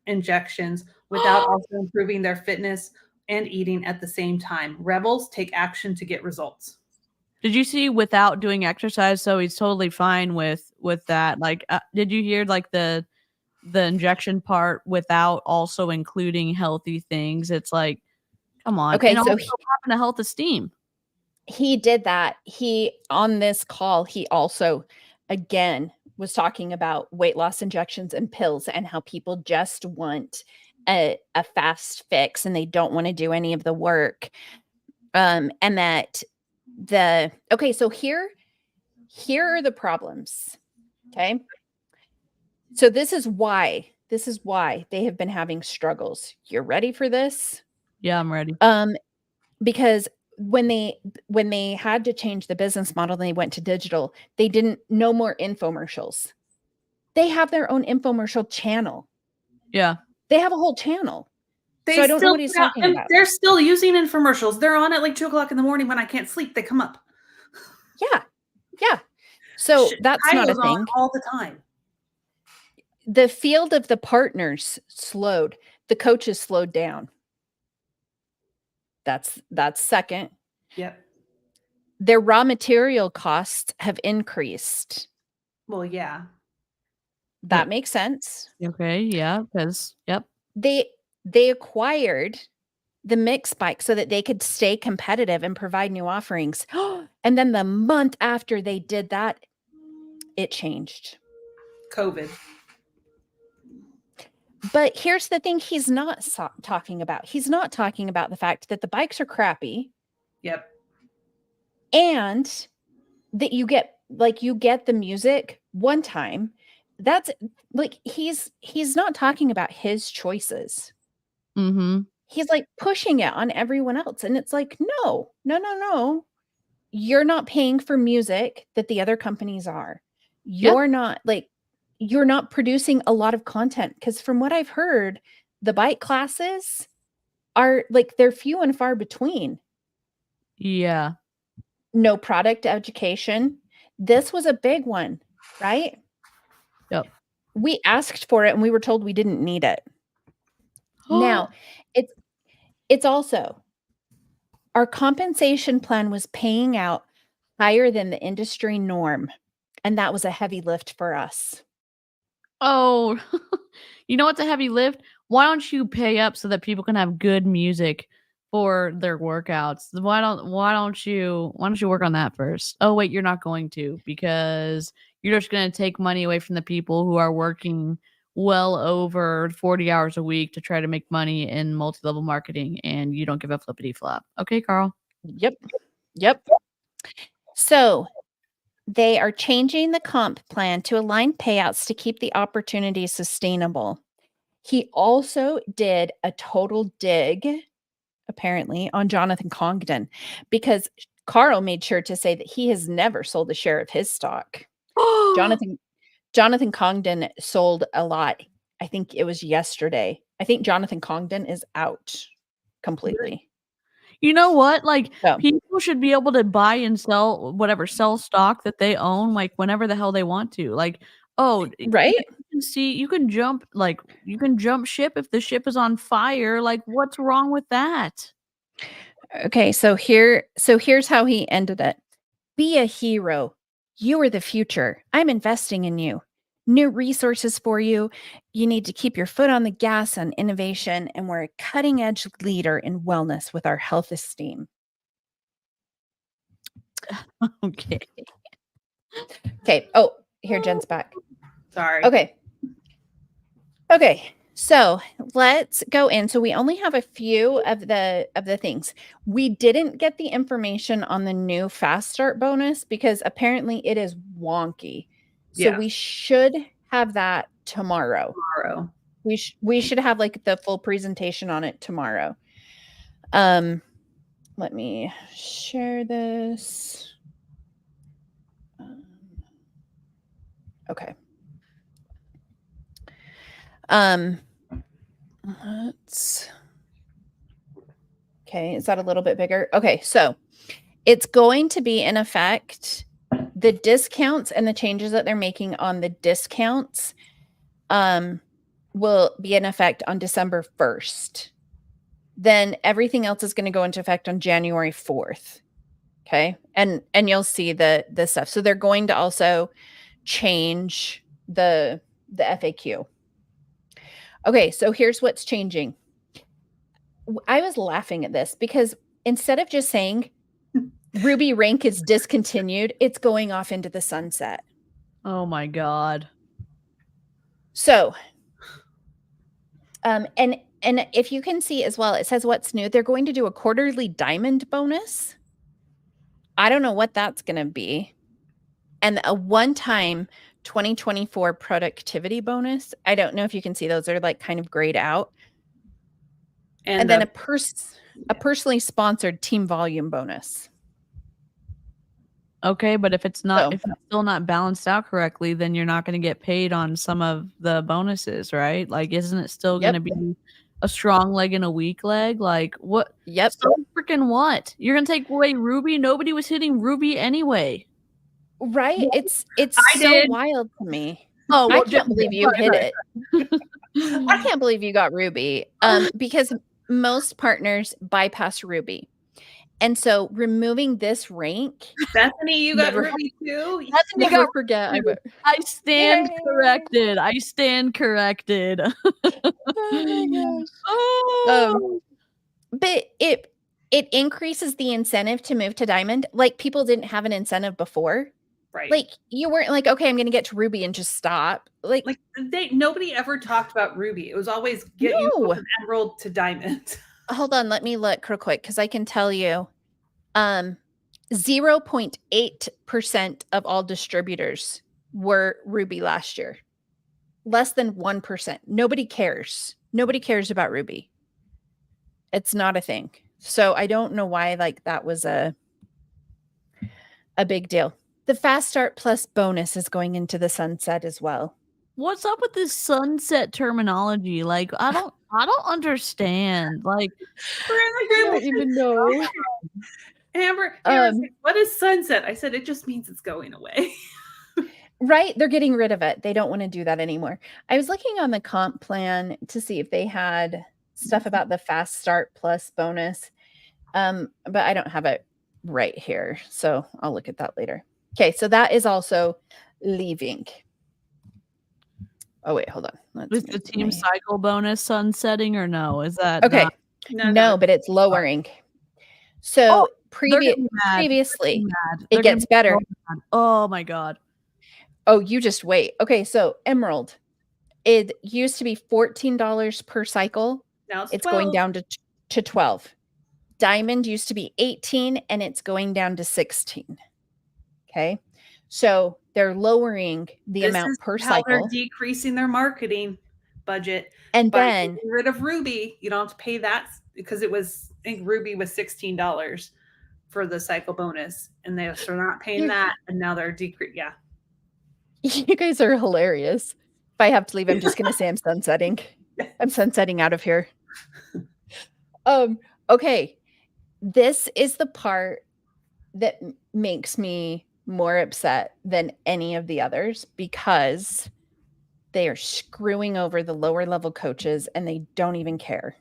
injections without also improving their fitness and eating at the same time. Rebels take action to get results. Did you see without doing exercise? So he's totally fine with that. Like, did you hear like the injection part without also including healthy things? It's like, come on, Okay, and so also having a health esteem. he did that. He on this call, he also again was talking about weight loss injections and pills and how people just want a fast fix and they don't want to do any of the work. And that so here are the problems. Okay. So this is why they have been having struggles. You're ready for this? Yeah, I'm ready. Because when they had to change the business model and they went to digital, they didn't no more infomercials. They have their own infomercial channel. Yeah. They have a whole channel. So They I don't know still what he's talking about. they're still using infomercials. They're on at like 2:00 in the morning when I can't sleep. They come up. Yeah. Yeah. So that's not a Kyla's on thing. all the time. The field of the partners slowed. The coaches slowed down. That's second. Yep. Their raw material costs have increased. Well, yeah. That makes sense. Okay, yeah, because yep. They acquired the mix bike so that they could stay competitive and provide new offerings. And then the month after they did that, it changed. COVID. But here's the thing he's not talking about. He's not talking about the fact that the bikes are crappy. Yep. And that you get the music one time. That's like he's not talking about his choices. Mhm. He's like pushing it on everyone else. And it's like, no. You're not paying for music that the other companies are. Yep. You're not producing a lot of content because from what I've heard, the bike classes are like they're few and far between. Yeah. No product education. This was a big one, right? Yep. We asked for it and we were told we didn't need it. Now, it's also our compensation plan was paying out higher than the industry norm, and that was a heavy lift for us. Oh, you know what's a heavy lift? Why don't you pay up so that people can have good music for their workouts? Why don't you work on that first? Oh wait, you're not going to because you're just going to take money away from the people who are working well over 40 hours a week to try to make money in multi-level marketing and you don't give a flippity flop. Okay, Carl? Yep. So, they are changing the comp plan to align payouts to keep the opportunity sustainable. He also did a total dig, apparently, on Jonathan Congdon because Carl made sure to say that he has never sold a share of his stock. Jonathan Congdon sold a lot. I think it was yesterday. I think Jonathan Congdon is out completely. You know what? Like, So, people should be able to buy and sell stock that they own, like, whenever the hell they want to. Like, oh, right? you can jump ship if the ship is on fire. Like, what's wrong with that? Okay, so here's how he ended it. Be a hero. You are the future. I'm investing in you. New resources for you. You need to keep your foot on the gas on innovation, and we're a cutting edge leader in wellness with our health esteem. Okay. Okay. Oh, here Jen's back. Sorry. Okay. So let's go in. So we only have a few of the things. We didn't get the information on the new fast start bonus because apparently it is wonky. So Yeah. we should have that tomorrow. We should have like the full presentation on it tomorrow. Let me share this. Okay. Okay, is that a little bit bigger? Okay, so it's going to be in effect, the discounts and the changes that they're making on the discounts will be in effect on December 1st. Then everything else is going to go into effect on January 4th. Okay. And you'll see the stuff. So they're going to also change the FAQ. Okay, so here's what's changing. I was laughing at this because instead of just saying Ruby rank is discontinued, it's going off into the sunset. Oh my God. So, and if you can see as well, it says what's new. They're going to do a quarterly diamond bonus. I don't know what that's going to be. And a one-time 2024 productivity bonus. I don't know if you can see those. They're like kind of grayed out. And then a personally sponsored team volume bonus. Okay, but if it's still not balanced out correctly, then you're not going to get paid on some of the bonuses, right? Like, isn't it still going to be a strong leg and a weak leg? Like, what? Yep. So freaking what? You're going to take away Ruby? Nobody was hitting Ruby anyway. Right? It's so wild to me. Oh, I can't believe you hit it. I can't believe you got Ruby. Because most partners bypass Ruby. And so removing this rank. Bethany, you got Ruby too? Bethany Never forget. I stand corrected. I stand corrected. Oh my gosh. Oh. But it increases the incentive to move to diamond. Like, people didn't have an incentive before. Right. Like, you weren't like, okay, I'm going to get to Ruby and just stop. Like nobody ever talked about Ruby. It was always get you from emerald to diamond. Hold on, let me look real quick because I can tell you 0.8% of all distributors were Ruby last year. Less than 1%. Nobody cares. Nobody cares about Ruby. It's not a thing. So I don't know why like that was a big deal. The Fast Start Plus bonus is going into the sunset as well. What's up with this sunset terminology? Like, I don't understand. Like, I don't even know. Amber, what is sunset? I said, it just means it's going away. Right? They're getting rid of it. They don't want to do that anymore. I was looking on the comp plan to see if they had stuff about the Fast Start Plus bonus. But I don't have it right here. So I'll look at that later. Okay, so that is also leaving. Oh, wait, hold on. Is the team cycle bonus sunsetting or no? Is that okay? No, but it's lowering. So previously, it gets better. Oh my God. Oh, you just wait. Okay, so Emerald, it used to be $14 per cycle. Now it's going down to $12. Diamond used to be $18 and it's going down to $16. Okay. So they're lowering the amount per cycle. They're decreasing their marketing budget. And by then getting rid of Ruby, you don't have to pay that because I think Ruby was $16 for the cycle bonus. And they're not paying that. And now they're decreasing. Yeah. You guys are hilarious. If I have to leave, I'm just going to say I'm sunsetting. I'm sunsetting out of here. Okay. This is the part that makes me more upset than any of the others because they are screwing over the lower level coaches and they don't even care.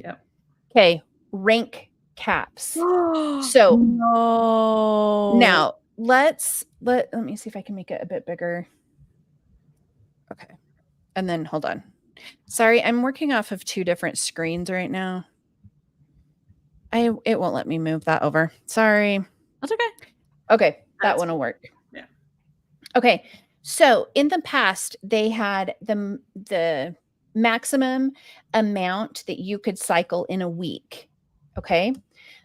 Yep. Okay. Rank caps. So no. Now let me see if I can make it a bit bigger. Okay. And then hold on. Sorry, I'm working off of two different screens right now. It won't let me move that over. Sorry. That's okay. Okay, that one will work. Yeah. Okay. So in the past, they had the maximum amount that you could cycle in a week. Okay.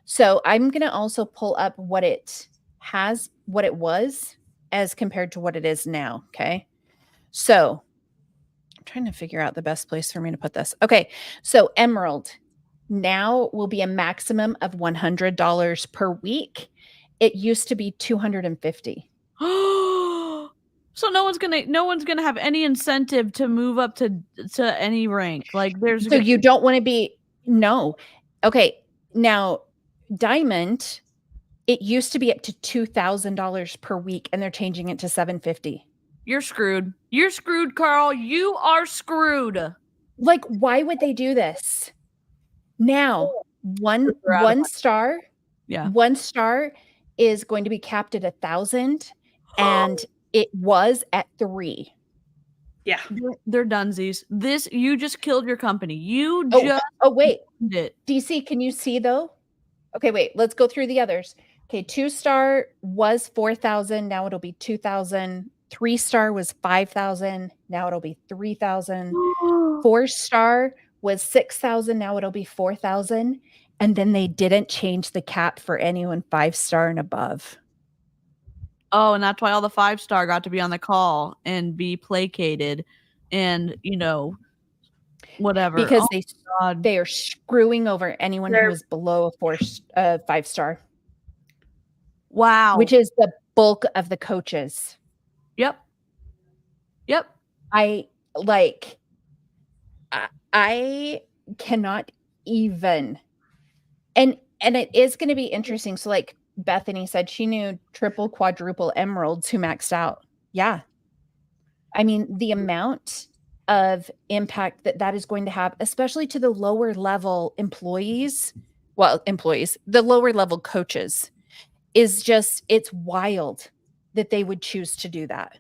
So I'm going to also pull up what it was as compared to what it is now. Okay. So I'm trying to figure out the best place for me to put this. Okay. So Emerald now will be a maximum of $100 per week. It used to be $250. So no one's gonna have any incentive to move up to any rank. Like there's So you don't want to be no. Okay. Now, diamond, it used to be up to $2,000 per week, and they're changing it to $750. You're screwed. You're screwed, Carl. You are screwed. Like, why would they do this? Now, one star, Yeah. 1 star is going to be capped at 1,000, and it was at 3. Yeah. They're dunsies. You just killed your company. You Oh, just wait. did it. DC, can you see though? Okay, wait, let's go through the others. Okay, 2-star was 4,000, now it'll be 2,000. 3-star was 5,000, now it'll be 3,000. 4-star was 6,000, now it'll be 4,000. And then they didn't change the cap for anyone 5-star and above. Oh, and that's why all the 5-star got to be on the call and be placated and, whatever. Because Oh, they are screwing over anyone who is below a 5-star. Wow. Which is the bulk of the coaches. Yep. I cannot even. And it is going to be interesting. So like Bethany said, she knew triple, quadruple emeralds who maxed out. Yeah. I mean, the amount of impact that is going to have, especially to the lower level employees, the lower level coaches, is just, it's wild that they would choose to do that.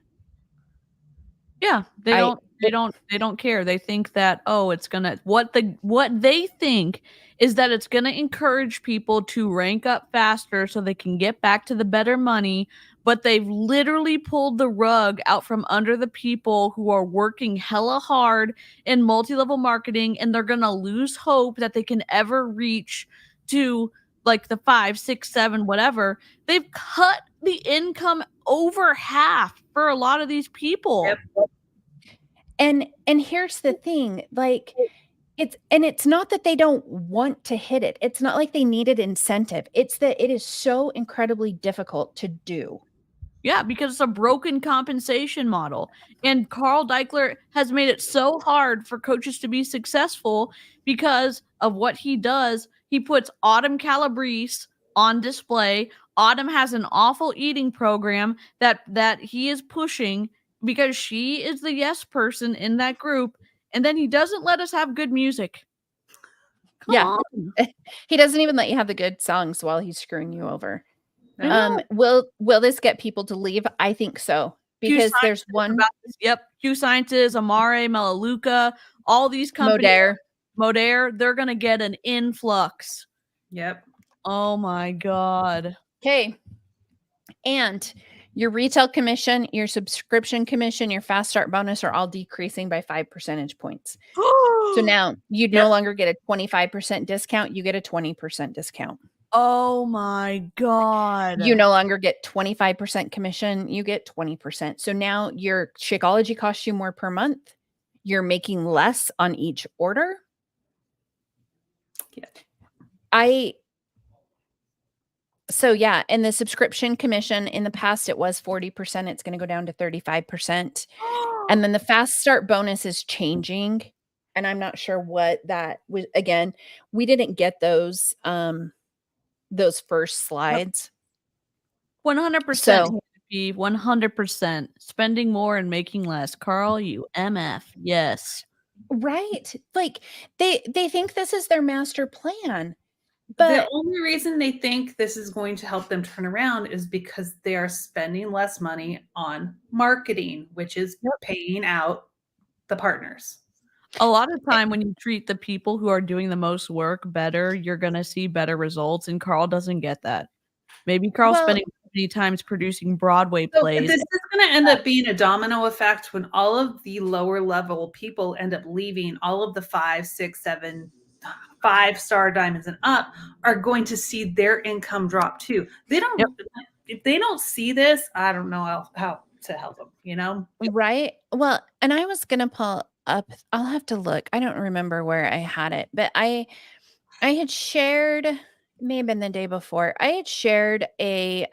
Yeah, they don't care. They think that, it's gonna what they think is that it's gonna encourage people to rank up faster so they can get back to the better money, but they've literally pulled the rug out from under the people who are working hella hard in multi-level marketing, and they're gonna lose hope that they can ever reach to like the 5, 6, 7, whatever. They've cut the income over half for a lot of these people. Yep. And here's the thing, like it's not that they don't want to hit it. It's not like they needed incentive. It's that it is so incredibly difficult to do. Yeah, because it's a broken compensation model. And Carl Deichler has made it so hard for coaches to be successful because of what he does. He puts Autumn Calabrese on display. Autumn has an awful eating program that he is pushing because she is the yes person in that group. And then he doesn't let us have good music. Come on. He doesn't even let you have the good songs while he's screwing you over. No. Will this get people to leave? I think so. Because there's one. Q Sciences, Amare, Melaleuca, all these companies. Modere, they're going to get an influx. Yep. Oh my God. Okay. And your retail commission, your subscription commission, your fast start bonus are all decreasing by 5 percentage points. So now you no longer get a 25% discount, you get a 20% discount. Oh my God. You no longer get 25% commission, you get 20%. So now your Shakeology costs you more per month. You're making less on each order. Yeah. So yeah, and the subscription commission in the past, it was 40%. It's going to go down to 35%. And then the fast start bonus is changing. And I'm not sure what that was. Again, we didn't get those first slides. 100%. 100%. Spending more and making less. Carl, you MF. Yes. Right. Like they think this is their master plan. But the only reason they think this is going to help them turn around is because they are spending less money on marketing, which is paying out the partners. A lot of time when you treat the people who are doing the most work better, you're going to see better results. And Carl doesn't get that. Maybe Carl's spending many times producing Broadway plays. This is going to end up being a domino effect when all of the lower level people end up leaving. All of the 5, 6, 7, 5-star diamonds and up are going to see their income drop too. They don't. If they don't see this, I don't know how to help them. Right. Well, and I was gonna pull up. I'll have to look. I don't remember where I had it, but I had shared. May have been the day before. I had shared a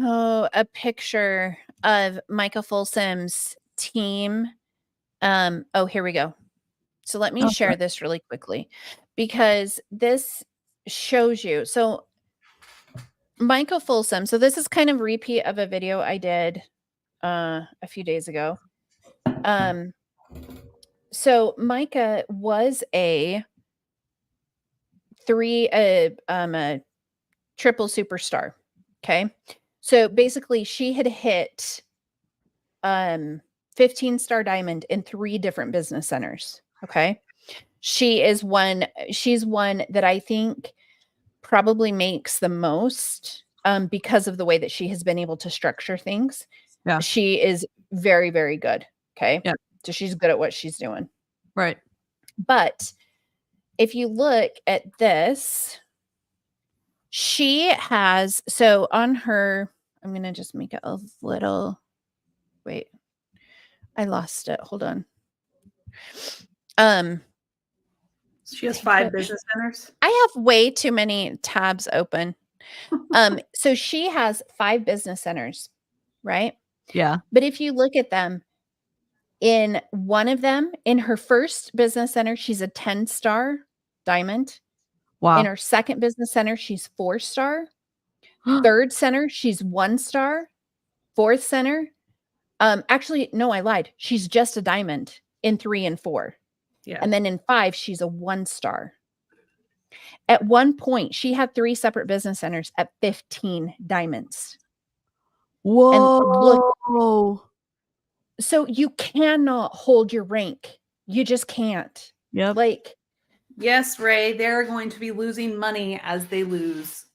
Oh, a picture of Micah Folsom's team. Oh, here we go. So let me share this really quickly because this shows you. So Micah Folsom, so this is kind of a repeat of a video I did a few days ago. So Micah was a triple superstar. Okay. So basically she had hit 15-star diamond in 3 different business centers. Okay. She's one that I think probably makes the most because of the way that she has been able to structure things. Yeah. She is very, very good. Okay. Yeah. So she's good at what she's doing. Right. But if you look at this, she has, so on her, I'm going to just make it a little, wait, I lost it. Hold on. She has 5 business centers. I have way too many tabs open. So she has 5 business centers, right? Yeah. But if you look at them, in one of them, in her first business center, she's a 10-star diamond. Wow. In her second business center, she's 4-star. Third center, she's 1-star. Fourth center, actually, no, I lied. She's just a diamond in 3 and 4. Yeah. And then in 5, she's a 1-star. At one point, she had 3 separate business centers at 15 diamonds. Whoa. And look, so you cannot hold your rank. You just can't. Yep. Like, yes, Ray, they're going to be losing money as they lose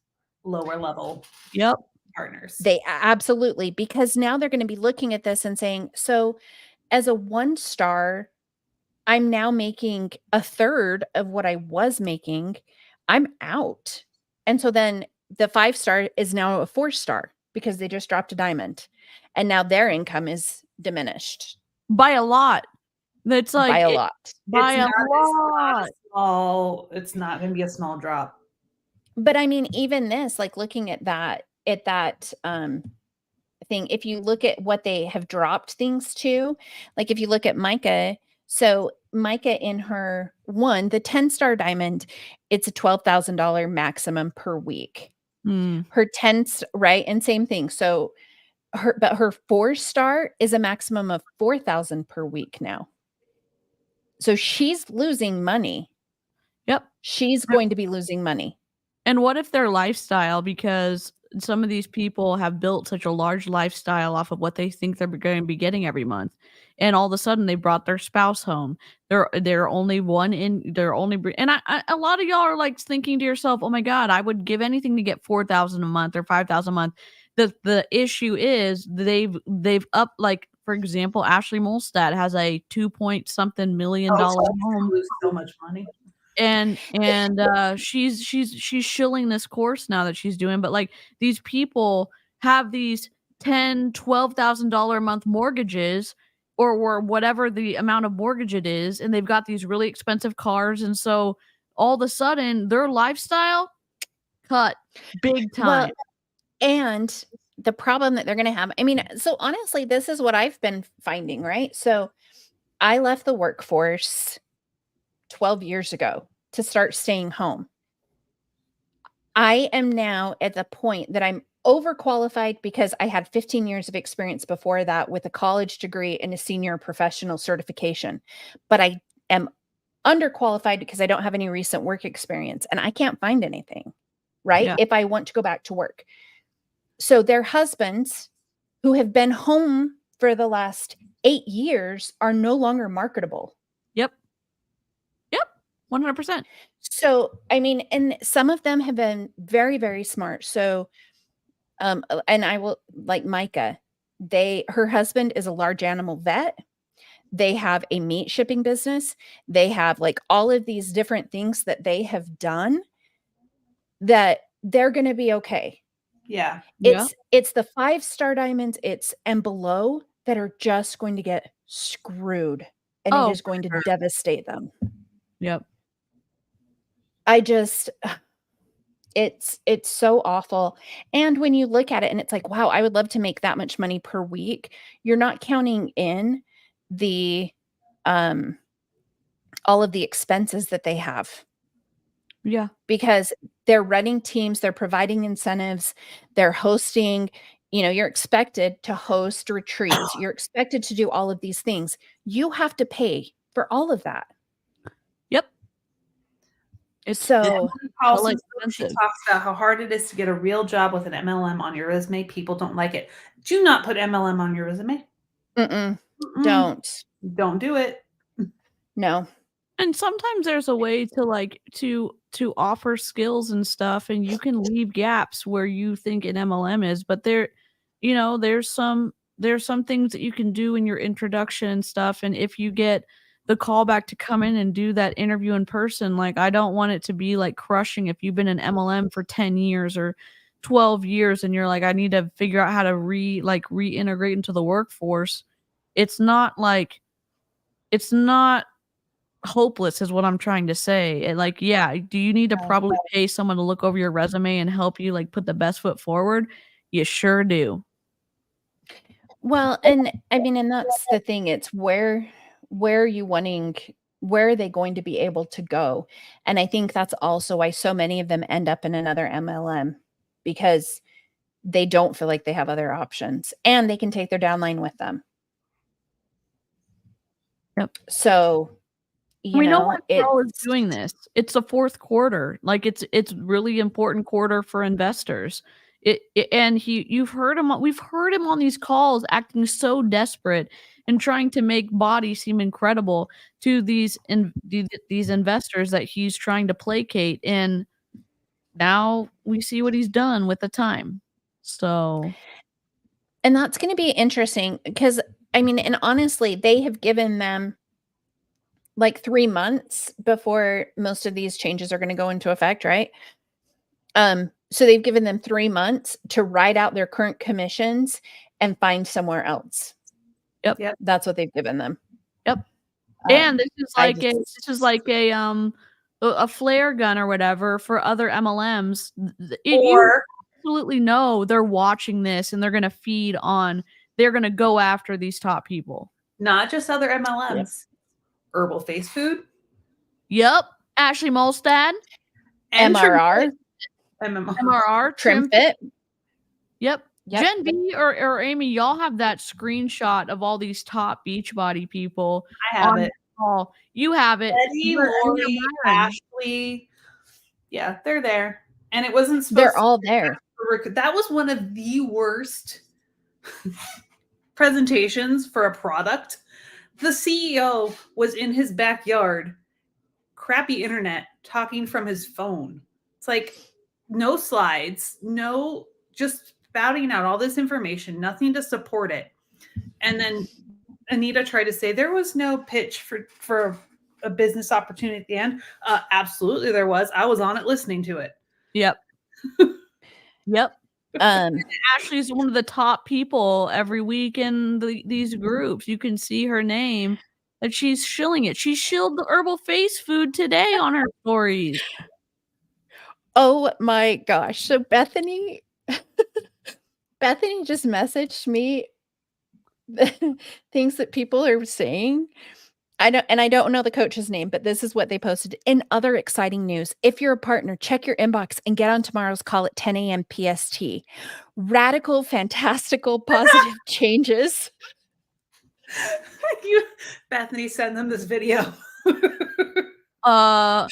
lower level Yep. partners. They absolutely, because now they're going to be looking at this and saying, so as a 1-star, I'm now making a third of what I was making. I'm out. And so then the 5-star is now a 4-star because they just dropped a diamond. And now their income is diminished by a lot. That's like by a lot. By a lot. It's not going to be a small drop. But I mean, even this, like looking at that thing, if you look at what they have dropped things to, like if you look at Micah, so Micah in her the 10-star diamond, it's a $12,000 maximum per week. Her 10, right? And same thing. So her 4-star is a maximum of $4,000 per week now. So she's losing money. Yep. She's going to be losing money. And what if their lifestyle, because some of these people have built such a large lifestyle off of what they think they're going to be getting every month, and all of a sudden they brought their spouse home. They're only one in. They're only and a lot of y'all are like thinking to yourself, "Oh my God, I would give anything to get 4,000 a month or 5,000 a month." The issue is they've up, like for example, Ashley Molstad has a $2 million home. Lose so much money. And she's shilling this course now that she's doing, but like these people have these $10,000-$12,000 a month mortgages or whatever the amount of mortgage it is, and they've got these really expensive cars, and so all of a sudden their lifestyle cut big time. Well, and the problem that they're going to have, I mean, so honestly, this is what I've been finding, right? So I left the workforce 12 years ago to start staying home. I am now at the point that I'm overqualified because I had 15 years of experience before that with a college degree and a senior professional certification. But I am underqualified because I don't have any recent work experience and I can't find anything, right? Yeah. If I want to go back to work. So their husbands who have been home for the last 8 years are no longer marketable. Yep. 100%. So, I mean, and some of them have been very, very smart. So, and I will, like Micah, her husband is a large animal vet. They have a meat shipping business. They have like all of these different things that they have done that they're going to be okay. Yeah. It's the 5-star diamonds, and below that are just going to get screwed and it is going to devastate them. Yep. It's so awful. And when you look at it and it's like, wow, I would love to make that much money per week. You're not counting in the all of the expenses that they have. Yeah. Because they're running teams, they're providing incentives, they're hosting, you're expected to host retreats. You're expected to do all of these things. You have to pay for all of that. Yep. It's So Paulson's hella book, she expensive. talks about how hard it is to get a real job with an MLM on your resume. People don't like it. Do not put MLM on your resume. don't. Don't do it. No. And sometimes there's a way to like to offer skills and stuff, and you can leave gaps where you think an MLM is, but there's some things that you can do in your introduction and stuff. And if you get the call back to come in and do that interview in person, like I don't want it to be like crushing if you've been an MLM for 10 years or 12 years and you're like, I need to figure out how to reintegrate into the workforce. It's not hopeless is what I'm trying to say. Like, yeah, do you need to probably pay someone to look over your resume and help you like put the best foot forward? You sure do. Well, and I mean, and that's the thing. It's where are you wanting, where are they going to be able to go? And I think that's also why so many of them end up in another MLM, because they don't feel like they have other options and they can take their downline with them. Yep. So, We know why Pearl is doing this. It's the fourth quarter. Like it's really important quarter for investors. You've heard him. We've heard him on these calls acting so desperate and trying to make BODi seem incredible to these investors that he's trying to placate. And now we see what he's done with the time. So, and that's going to be interesting because I mean, and honestly, they have given them like 3 months before most of these changes are going to go into effect, right? So they've given them 3 months to ride out their current commissions and find somewhere else. Yep. That's what they've given them. Yep. And this is like a flare gun or whatever for other MLMs. You absolutely know they're watching this and they're going to feed on. They're going to go after these top people. Not just other MLMs. Yep. Herbal Face Food. Yep. Ashley Molstad. And MRR. MRR. TrimFit. Yep. Jen B or Amy, y'all have that screenshot of all these top Beachbody people. I have it. Call. You have it. Eddie, Lori, Ashley. Yeah, they're there. And it wasn't supposed They're all there. That was one of the worst presentations for a product. The CEO was in his backyard, crappy internet, talking from his phone. It's like no slides, no, just spouting out all this information, nothing to support it. And then Anita tried to say there was no pitch for a business opportunity at the end. Absolutely there was. I was on it listening to it. Yep. Yep. Ashley's one of the top people every week in these groups. You can see her name and she's shilling it. She shilled the Herbal Face Food today on her stories. Oh my gosh. So Bethany just messaged me the things that people are saying. I don't know the coach's name, but this is what they posted. In other exciting news, if you're a partner, check your inbox and get on tomorrow's call at 10 a.m. PST. Radical, fantastical, positive changes. Bethany, send them this video. Does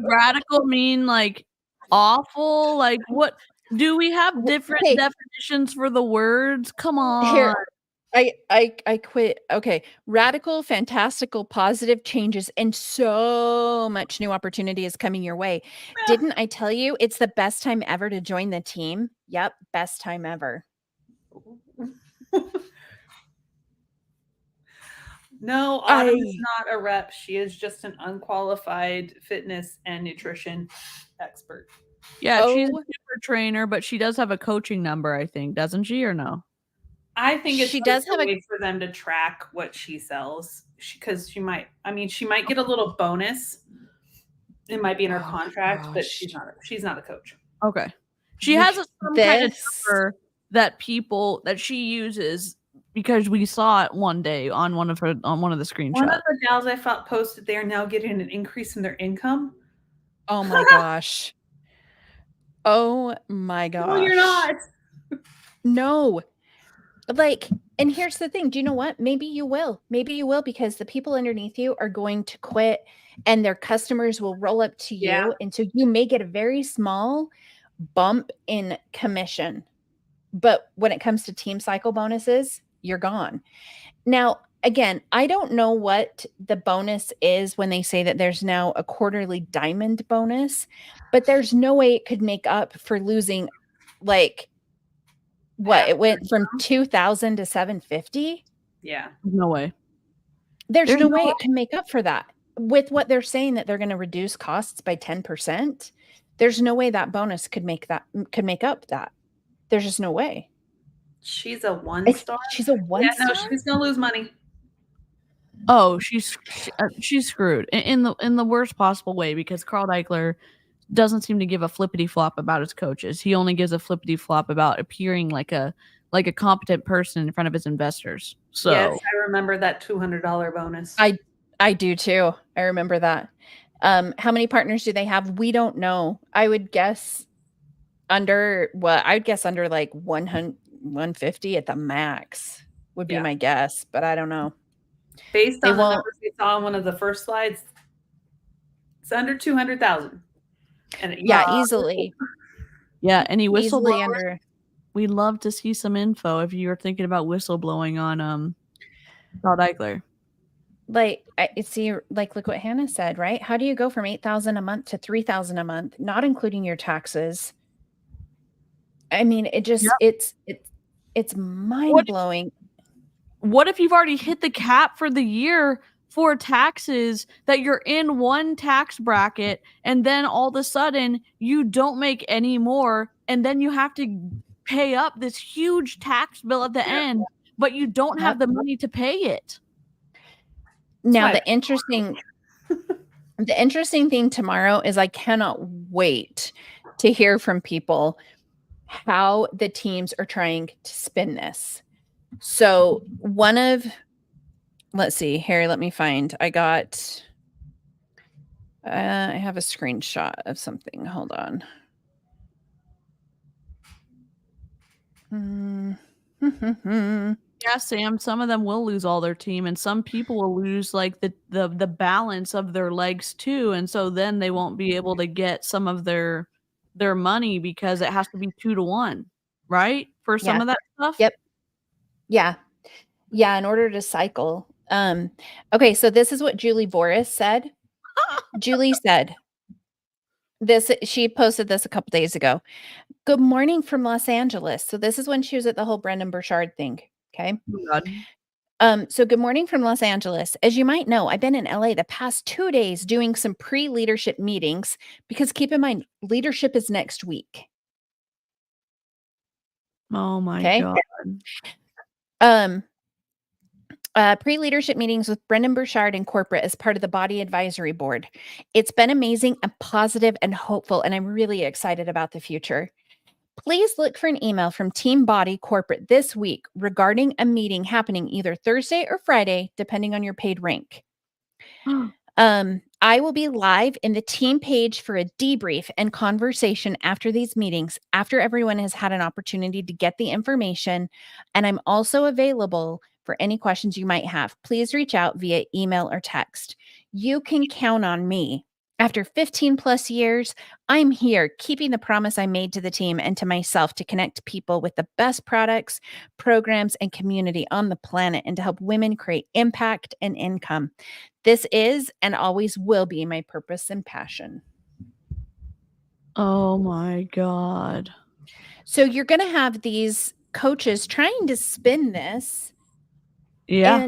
radical mean like awful? Like what? Do we have different definitions for the words? Come on. Here. I quit. Okay. Radical, fantastical, positive changes, and so much new opportunity is coming your way. Didn't I tell you it's the best time ever to join the team? Yep. Best time ever. No, Autumn is not a rep. She is just an unqualified fitness and nutrition expert. Yeah, she's a super trainer, but she does have a coaching number, I think, doesn't she, or no? I think she does have a way for them to track what she sells, because she might get a little bonus. It might be in her contract, but she's not a coach. Okay. She has some kind of This number that she uses because we saw it one day on one of the One of screenshots. the gals I thought posted they are now getting an increase in their income. oh my gosh. Oh my No, you're gosh. not. No. Like, and here's the thing. Do you know what? Maybe you will. Maybe you will because the people underneath you are going to quit and their customers will roll up to Yeah. you. And so you may get a very small bump in commission. But when it comes to team cycle bonuses, you're gone. Now, again, I don't know what the bonus is when they say that there's now a quarterly diamond bonus, but there's no way it could make up for losing like what Half it went your from income. 2,000 to 750. Yeah. No way. There's There's no no way way. it can make up for that. With what they're saying that they're going to reduce costs by 10%, there's no way that bonus could make up that. There's just no way. She's a 1-star. She's a Yeah, no, one-star? she's gonna lose money. Oh, she's screwed in the worst possible way because Carl Eichler doesn't seem to give a flippity flop about his coaches. He only gives a flippity flop about appearing like a competent person in front of his investors. So Yes, I remember that $200 bonus. I do too. I remember that. How many partners do they have? We don't know. I would guess under like 100, 150 at the max would be Yeah. my guess, but I don't know. Based They on the won't. numbers we saw on one of the first slides, it's under 200,000. And Yeah, easily. yeah, any Easily whistleblowers? under. We'd love to see some info if you're thinking about whistleblowing on Carl Eichler. Like I see, like look what Hannah said, right? How do you go from 8,000 a month to 3,000 a month, not including your taxes? I mean, it just it's mind blowing. What if you've already hit the cap for the year for taxes that you're in one tax bracket and then all of a sudden you don't make any more and then you have to pay up this huge tax bill at the end, but you don't have the money to pay it. Now the interesting thing tomorrow is I cannot wait to hear from people how the teams are trying to spin this. So let's see here, let me find. I have a screenshot of something. Hold on. Yeah, Sam, some of them will lose all their team and some people will lose like the balance of their legs too, and so then they won't be able to get some of their money because it has to be 2-to-1, right? For some of that stuff? Yep. Yeah. Yeah, in order to cycle. Okay, so this is what Julie Boris said. Julie said this, she posted this a couple days ago. Good morning from Los Angeles. So this is when she was at the whole Brendan Burchard thing. Okay. Oh God. So good morning from Los Angeles. As you might know, I've been in LA the past 2 days doing some pre-leadership meetings because keep in mind, leadership is next week. Oh my God. Pre-leadership meetings with Brendan Burchard and corporate as part of the BODi Advisory Board. It's been amazing and positive and hopeful, and I'm really excited about the future. Please look for an email from Team BODi Corporate this week regarding a meeting happening either Thursday or Friday, depending on your paid rank. I will be live in the team page for a debrief and conversation after these meetings, after everyone has had an opportunity to get the information. And I'm also available for any questions you might have. Please reach out via email or text. You can count on me. After 15 plus years, I'm here keeping the promise I made to the team and to myself to connect people with the best products, programs, and community on the planet and to help women create impact and income. This is and always will be my purpose and passion. Oh my God. So you're going to have these coaches trying to spin this. Yeah.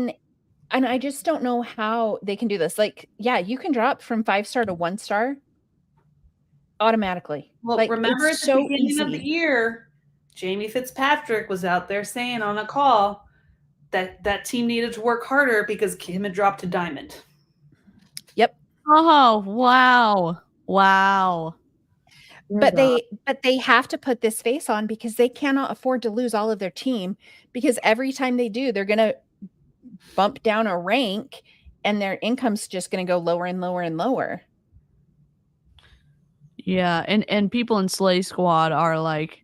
And I just don't know how they can do this. Like, yeah, you can drop from 5-star to 1-star automatically. Well, like, remember at it's the so beginning of the year, Jamie Fitzpatrick was out there saying on a call that team needed to work harder because Kim had dropped to diamond. Yep. Oh, wow. Wow. But they have to put this face on because they cannot afford to lose all of their team, because every time they do, they're gonna bump down a rank and their income's just gonna go lower and lower and lower. Yeah, and people in Slay Squad are, like,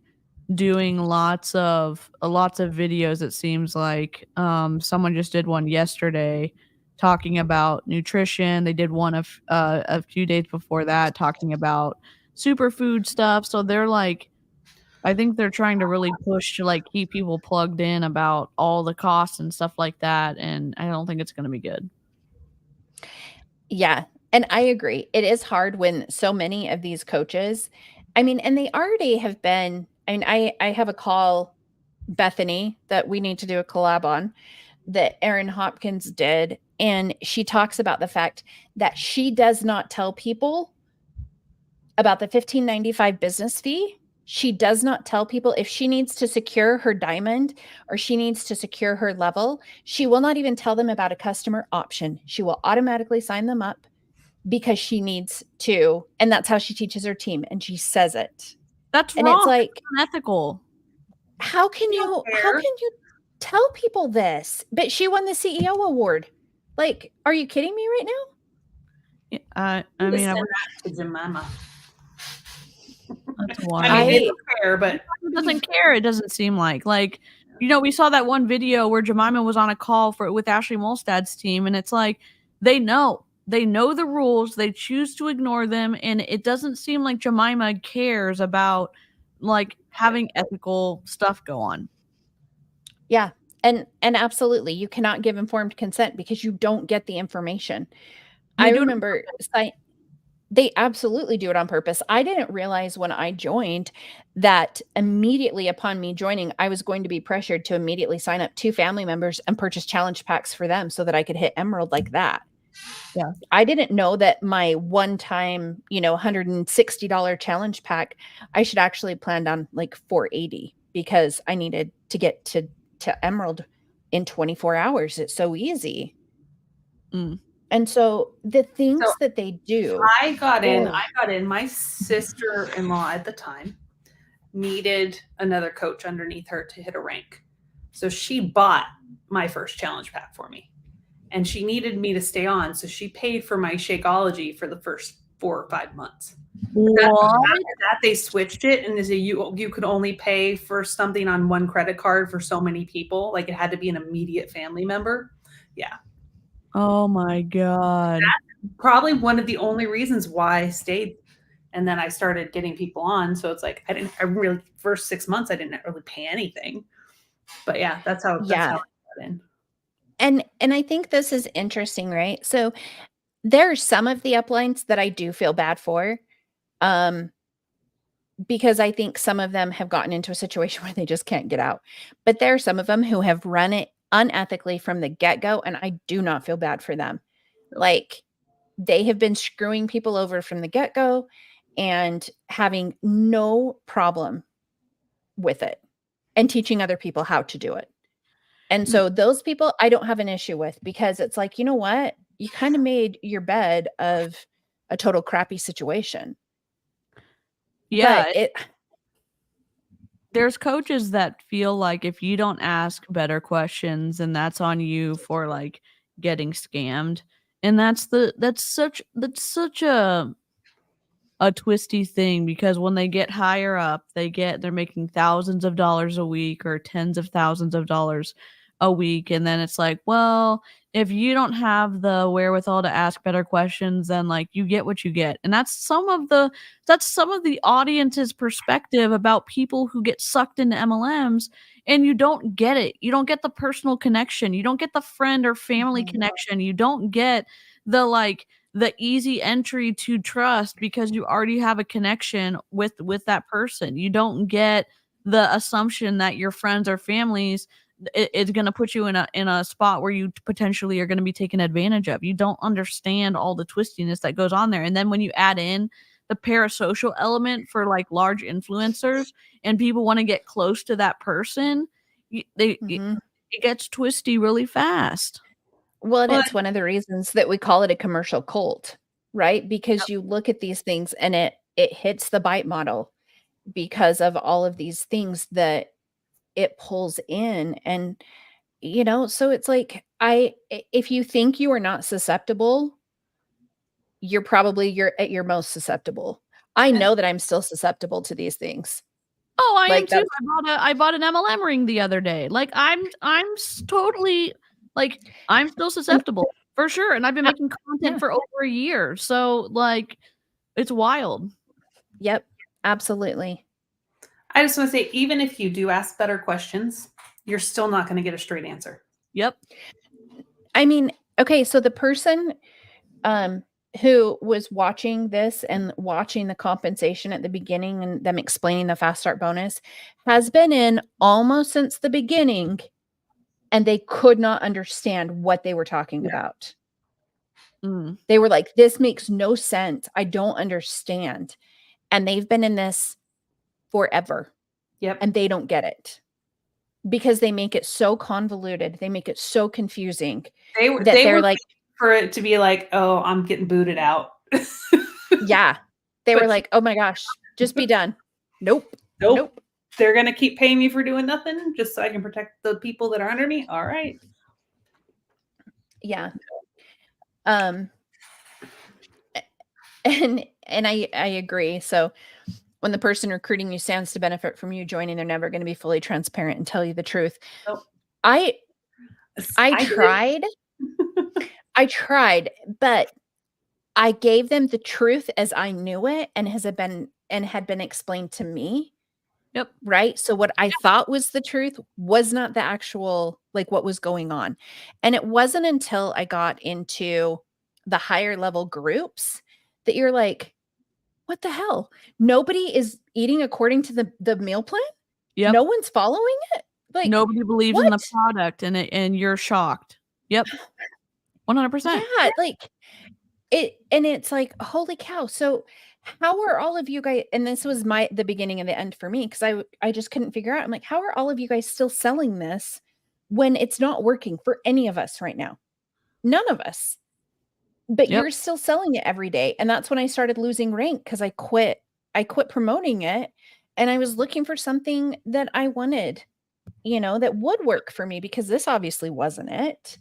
doing lots of videos, it seems like. Someone just did one yesterday talking about nutrition. They did one a few days before that talking about superfood stuff, so they're, like, I think they're trying to really push to, like, keep people plugged in about all the costs and stuff like that, and I don't think it's gonna be good. Yeah, and I agree. It is hard when so many of these coaches, I mean, and they already have been, I mean, I have a call, Bethany, that we need to do a collab on, that Erin Hopkins did, and she talks about the fact that she does not tell people about the $15.95 business fee. She does not tell people if she needs to secure her diamond or she needs to secure her level. She will not even tell them about a customer option. She will automatically sign them up because she needs to. And that's how she teaches her team. And she says it. That's And it's wrong. like, It's unethical. how can you tell people this? But she won the CEO award. Like, are you kidding me right now? I I mean, I send wish that to Jemima. that's I wild. mean, it's fair, but He doesn't care, it doesn't seem like. Like, you know, we saw that one video where Jemima was on a call with Ashley Molstad's team, and it's like, they know. They know the rules, they choose to ignore them, and it doesn't seem like Jemima cares about, like, having ethical stuff go on. Yeah. And absolutely, you cannot give informed consent because you don't get the information. They I do it on remember they absolutely do it on purpose. I didn't realize when I joined that immediately upon me joining, I was going to be pressured to immediately sign up 2 family members and purchase challenge packs for them so that I could hit emerald like that. Yeah. I didn't know that my one-time, $160 challenge pack, I should actually planned on like $480 because I needed to get to emerald in 24 hours. It's so easy. Mm. And so the things So that they do. I got in. My sister-in-law at the time needed another coach underneath her to hit a rank. So she bought my first challenge pack for me. And she needed me to stay on. So she paid for my Shakeology for the first 4 or 5 months. What? After that, they switched it and they say you could only pay for something on one credit card for so many people. Like it had to be an immediate family member. Yeah. Oh my god. That's probably one of the only reasons why I stayed. And then I started getting people on. So it's like I really first 6 months I didn't really pay anything. But yeah, that's how I got in. And I think this is interesting, right? So there are some of the uplines that I do feel bad for, because I think some of them have gotten into a situation where they just can't get out. But there are some of them who have run it unethically from the get-go, and I do not feel bad for them. Like, they have been screwing people over from the get-go and having no problem with it and teaching other people how to do it. And so those people I don't have an issue with because it's like, you know what? You kind of made your bed of a total crappy situation. Yeah, But there's coaches that feel like if you don't ask better questions, then that's on you for, like, getting scammed, and that's such a twisty thing because when they get higher up, they're making thousands of dollars a week or tens of thousands of dollars a week, and then it's like, well, if you don't have the wherewithal to ask better questions, then, like, you get what you get, and that's some of the audience's perspective about people who get sucked into MLMs, and you don't get it. You don't get the personal connection. You don't get the friend or family connection. You don't get the easy entry to trust because you already have a connection with that person. You don't get the assumption that your friends or families is going to put you in a spot where you potentially are going to be taken advantage of. You don't understand all the twistiness that goes on there. And then when you add in the parasocial element for like large influencers and people want to get close to that person, it gets twisty really fast. Well, and it's one of the reasons that we call it a commercial cult, right? Because you look at these things and it hits the bite model because of all of these things that it pulls in. And, so it's like, if you think you are not susceptible, you're at your most susceptible. I And know that I'm still susceptible to these things. Oh, I am Like too. that's I bought an MLM ring the other day. Like totally like I'm still and susceptible for sure, and I've been uh, making yeah. content for over a year. So like it's wild. Yep. Absolutely. I just want to say, even if you do ask better questions, you're still not going to get a straight answer. Yep. I mean, okay, so the person who was watching this and watching the compensation at the beginning and them explaining the fast start bonus has been in almost since the beginning, and they could not understand what they were talking Yeah. about. Mm. They were like, this makes no sense. I don't understand. And they've been in this forever Yep. and they don't get it because they make it so convoluted. They make it so confusing They were that they're like, for it to be like, oh, I'm getting booted out. yeah. They were But like, oh my gosh, just be done. Nope. nope. Nope. They're going to keep paying me for doing nothing just so I can protect the people that are under me. All right. Yeah. Um and I agree. So when the person recruiting you stands to benefit from you joining, they're never going to be fully transparent and tell you the truth. Nope. I I did. tried, but I gave them the truth as I knew it and had been explained to me. Yep. Right? So what I thought was the truth was not the actual, like, what was going on. And it wasn't until I got into the higher level groups that you're like, what the hell? Nobody is eating according to the meal plan? Yep. No one's following it? Like, Nobody believes in the what? product and you're shocked. Yep. 100%. Yeah, like it's like, holy cow. So how are all of you guys, and this was the beginning and the end for me, because I just couldn't figure out. I'm like, how are all of you guys still selling this when it's not working for any of us right now? None of us. But Yep. you're still selling it every day. And that's when I started losing rank because I quit promoting it. And I was looking for something that I wanted, that would work for me, because this obviously wasn't it.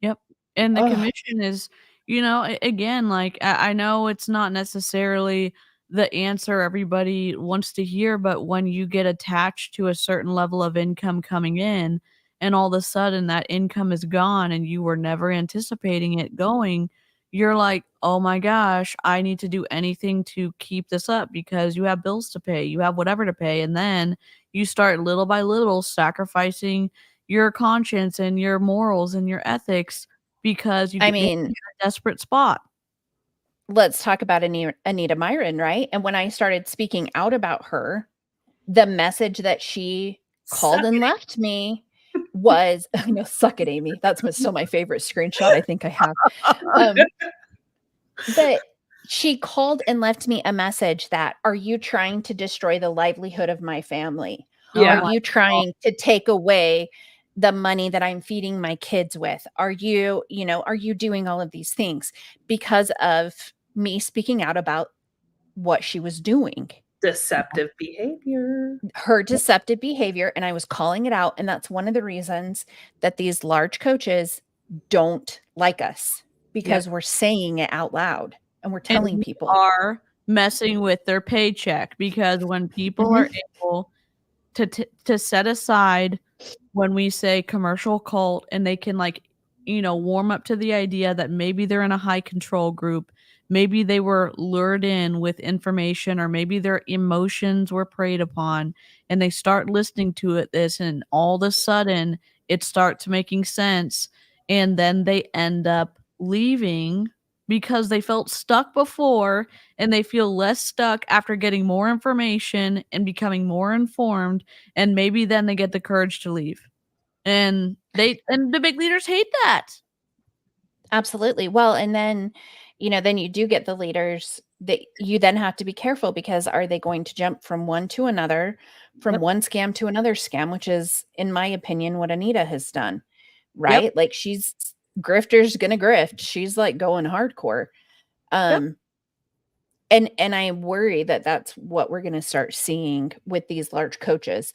Yep. And the Oh, commission is, again, like I know it's not necessarily the answer everybody wants to hear, but when you get attached to a certain level of income coming in and all of a sudden that income is gone and you were never anticipating it going, you're like, "Oh my gosh, I need to do anything to keep this up," because you have bills to pay, you have whatever to pay, and then you start little by little sacrificing your conscience and your morals and your ethics because you I get maybe mean, in a desperate spot. let's talk about Anita Myron, right? And when I started speaking out about her, the message that she called Suck and left me was, I know, suck it, Amy. That's still my favorite screenshot I think I have. Um, but she called and left me a message that, are you trying to destroy the livelihood of my family? Oh Are Yeah. my you god. trying to take away the money that I'm feeding my kids with? Are you doing all of these things because of me speaking out about what she was doing? Deceptive behavior. Her deceptive behavior, and I was calling it out, and that's one of the reasons that these large coaches don't like us, Yep. because we're saying it out loud and we're And telling we people. are messing with their paycheck because when people are Mhm. able to set aside when we say commercial cult and they can like, warm up to the idea that maybe they're in a high control group, maybe they were lured in with information or maybe their emotions were preyed upon and they start listening to this and all of a sudden it starts making sense and then they end up leaving because they felt stuck before and they feel less stuck after getting more information and becoming more informed and maybe then they get the courage to leave. And the big leaders hate that. Absolutely. Well, and then, then you do get the leaders that you then have to be careful, because are they going to jump from one to another, from Yep. one scam to another scam, which is, in my opinion, what Anita has done, Yep. right? Like, grifter's gonna grift. She's like going hardcore. Yep. Um, And I worry that that's what we're gonna start seeing with these large coaches.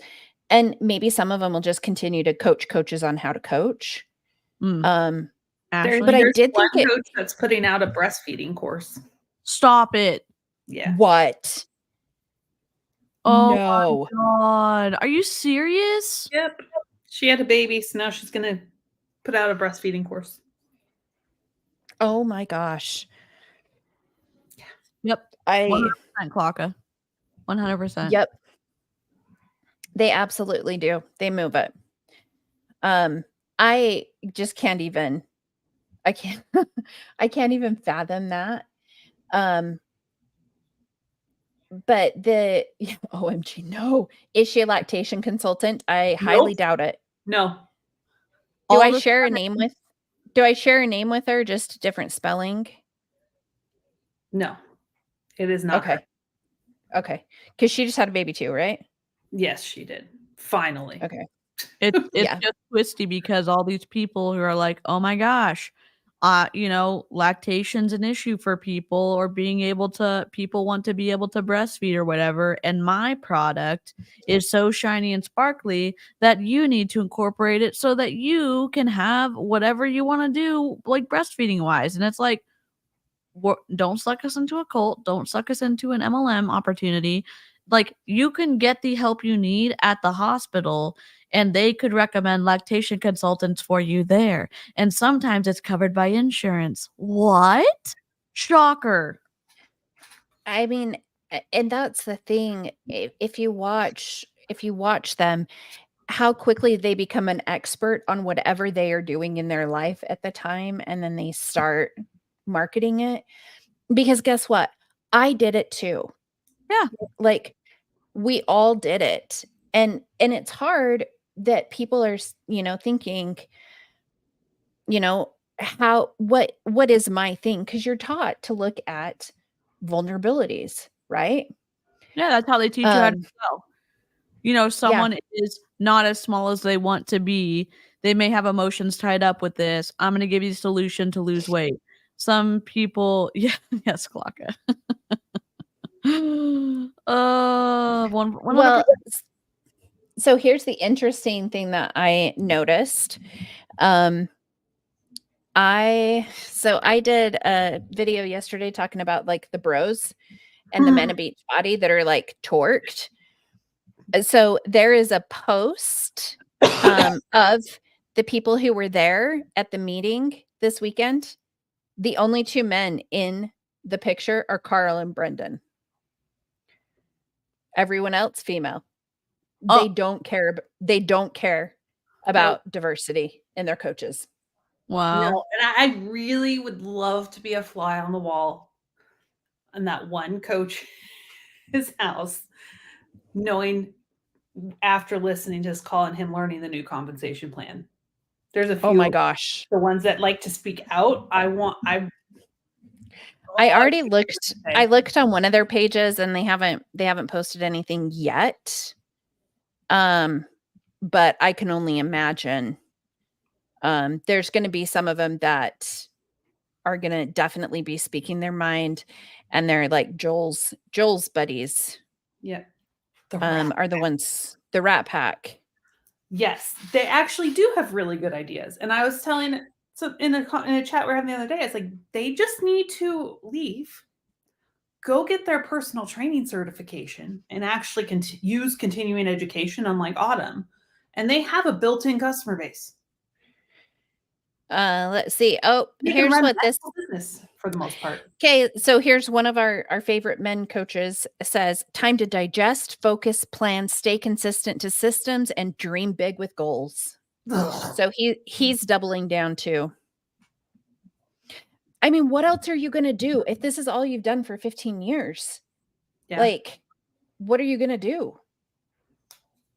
And maybe some of them will just continue to coach coaches on how to coach. Mm. Um, Ashley, but I There's did one think it coach that's putting out a breastfeeding course. stop it. Yeah. What? Oh No. my god. Are you serious? Yep. She had a baby, so now she's gonna put out a breastfeeding course. Oh my gosh. Yep. I 100% Clocka. 100%. Yep. They absolutely do. They move it. I just can't even I can't I can't even fathom that. Um, but the OMG, no. Is she a lactation consultant? I highly Nope. doubt it. No. Do All I of a share a sudden- name with Do I share a name with her, just different spelling? No. It is not her. Okay. Okay. Because she just had a baby too, right? Yes, she did. Finally. Okay. It's Yeah. just twisty because all these people who are like, "Oh my gosh, lactation's an issue for people, or people want to be able to breastfeed or whatever, and my product is so shiny and sparkly that you need to incorporate it so that you can have whatever you want to do, like breastfeeding wise." And it's like, don't suck us into a cult. Don't suck us into an MLM opportunity. Like, you can get the help you need at the hospital, and they could recommend lactation consultants for you there. And sometimes it's covered by insurance. What? Shocker. I mean, and that's the thing. If you watch them, how quickly they become an expert on whatever they are doing in their life at the time, and then they start marketing it. Because guess what? I did it too. Yeah. Like, we all did it. And it's hard that people are, thinking, what is my thing? Because you're taught to look at vulnerabilities, right? Yeah, that's how they teach you how to Um, sell. yeah. Someone is not as small as they want to be. They may have emotions tied up with this. I'm going to give you a solution to lose weight. Some people, yeah, yes, Glocka. 100%. Well, so here's the interesting thing that I noticed. I did a video yesterday talking about like the bros and the men of beach body that are like torqued. So there is a post of the people who were there at the meeting this weekend. The only two men in the picture are Carl and Brendan. Everyone else female. They don't care. They don't care about diversity in their coaches. Wow. No. And I really would love to be a fly on the wall in that one coach's house, knowing after listening to this call and him learning the new compensation plan. There's a few. Oh my gosh. The ones that like to speak out. I already looked. I looked on one of their pages and they haven't posted anything yet. But I can only imagine there's going to be some of them that are going to definitely be speaking their mind, and they're like Joel's buddies. Yeah. Are the ones, the Rat Pack. Yes, they actually do have really good ideas. And I was telling in a chat we're having the other day, it's like they just need to leave, go get their personal training certification, and actually use continuing education, unlike Autumn. And they have a built-in customer base. Let's see. Oh, They can here's run what a this business for the most part. Okay, so here's one of our favorite men coaches says, time to digest, focus, plan, stay consistent to systems, and dream big with goals. Ugh. So he's doubling down too. I mean, what else are you going to do if this is all you've done for 15 years? Yeah. Like, what are you going to do?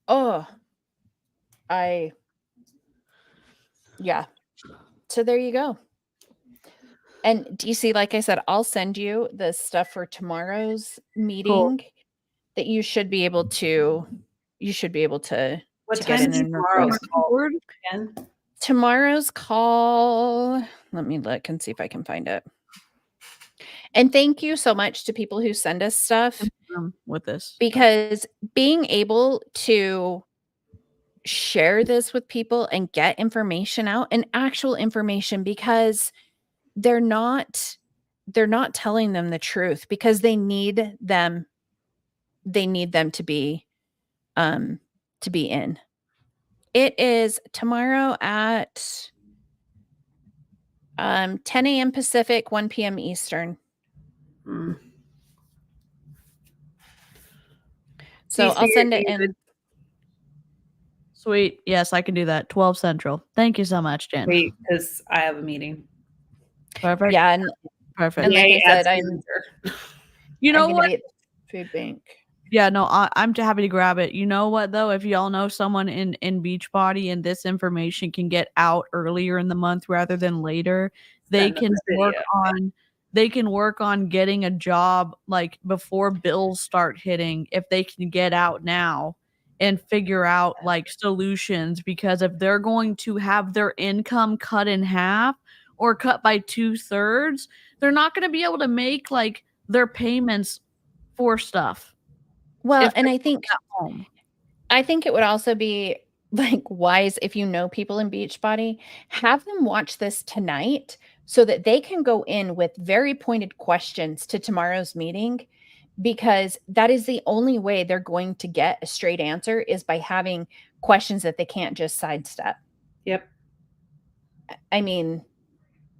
Oh, yeah. So there you go. And DC, like I said, I'll send you the stuff for tomorrow's meeting that you should be able to What to time get in is and tomorrow's record. call again? Tomorrow's call, let me look and see if I can find it. And thank you so much to people who send us stuff, With this. because being able to share this with people and get information out, and actual information, because they're not telling them the truth, because they need them to be in. It is tomorrow at 10 a.m. Pacific, 1 p.m. Eastern. Mm. So I'll send it in. Sweet. Yes, I can do that. 12 Central. Thank you so much, Jen. Wait, because I have a meeting. Perfect. Yeah, and Perfect. like I said, I'm You know gonna what? be at the food bank. Yeah, no, I'm too happy to grab it. You know what though? If y'all know someone in Beachbody and this information can get out earlier in the month rather than later, they can work on getting a job like before bills start hitting, if they can get out now and figure out like solutions, because if they're going to have their income cut in half or cut by 2/3, they're not going to be able to make like their payments for stuff. Well, If and they're I think at home. it would also be like wise, if you know people in Beachbody, have them watch this tonight so that they can go in with very pointed questions to tomorrow's meeting, because that is the only way they're going to get a straight answer, is by having questions that they can't just sidestep. Yep. I mean,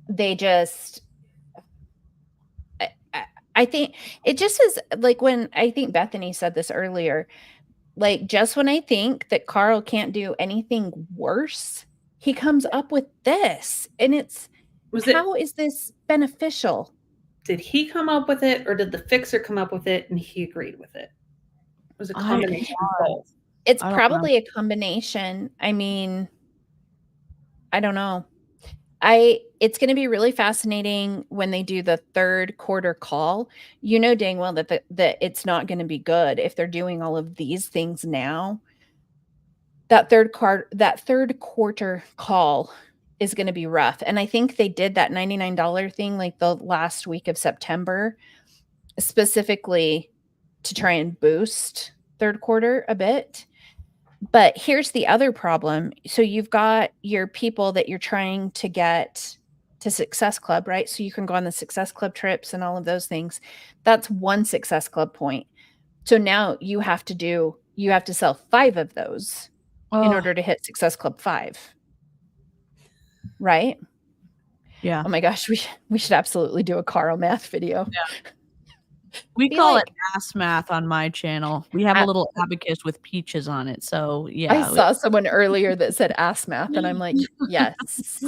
they just I think it just is like, when I think Bethany said this earlier, like, just when I think that Carl can't do anything worse, he comes up with this, and it's, how is this beneficial? Did he come up with it, or did the fixer come up with it and he agreed with it? It was a combination of both. It's probably a combination. I mean, I don't know. It's going to be really fascinating when they do the third quarter call. You know dang well that that it's not going to be good if they're doing all of these things now. That third quarter call is going to be rough. And I think they did that $99 thing like the last week of September, specifically to try and boost third quarter a bit. But here's the other problem. So you've got your people that you're trying to get to Success Club, right? So you can go on the Success Club trips and all of those things. That's one Success Club point. So now you have to sell 5 of those in order to hit Success Club 5. Right? Yeah. Oh my gosh, we should absolutely do a Carl math video. Yeah. We call it ass math on my channel. We have a little abacus with peaches on it. So yeah. I saw someone earlier that said ass math, and I'm like, yes.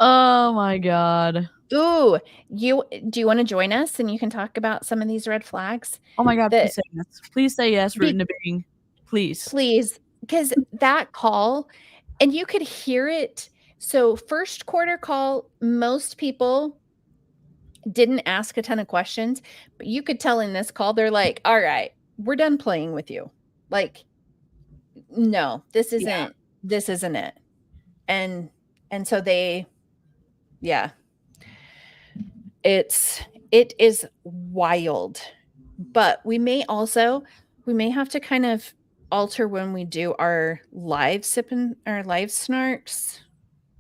Oh my God. Ooh, do you want to join us and you can talk about some of these red flags? Oh my God, please say yes. Please say yes, Rootin' to Bing. Please. Please, because that call, and you could hear it. So first quarter call, most people didn't ask a ton of questions, but you could tell in this call, they're like, all right, we're done playing with you. Like, no, this isn't it. And so they, yeah, it is wild. But we may have to kind of alter when we do our live snarks.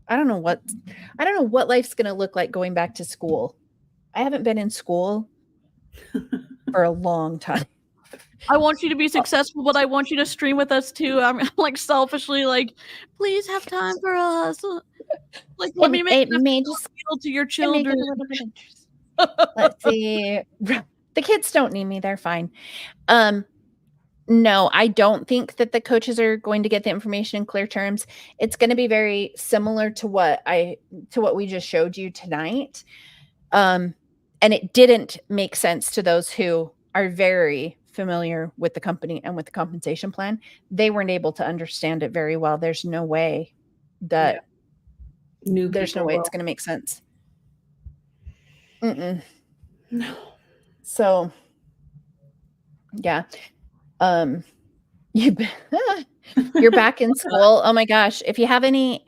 I don't know what life's going to look like going back to school. I haven't been in school for a long time. I want you to be successful, but I want you to stream with us too. I'm like selfishly like, please have time for us. Like, let me make this appeal to your children. Let's see. The kids don't need me. They're fine. No, I don't think that the coaches are going to get the information in clear terms. It's going to be very similar to what we just showed you tonight. And it didn't make sense to those who are very familiar with the company and with the compensation plan. They weren't able to understand it very well. There's no way that it's going to make sense. No. So, yeah. You're back in school. Oh my gosh. If you have any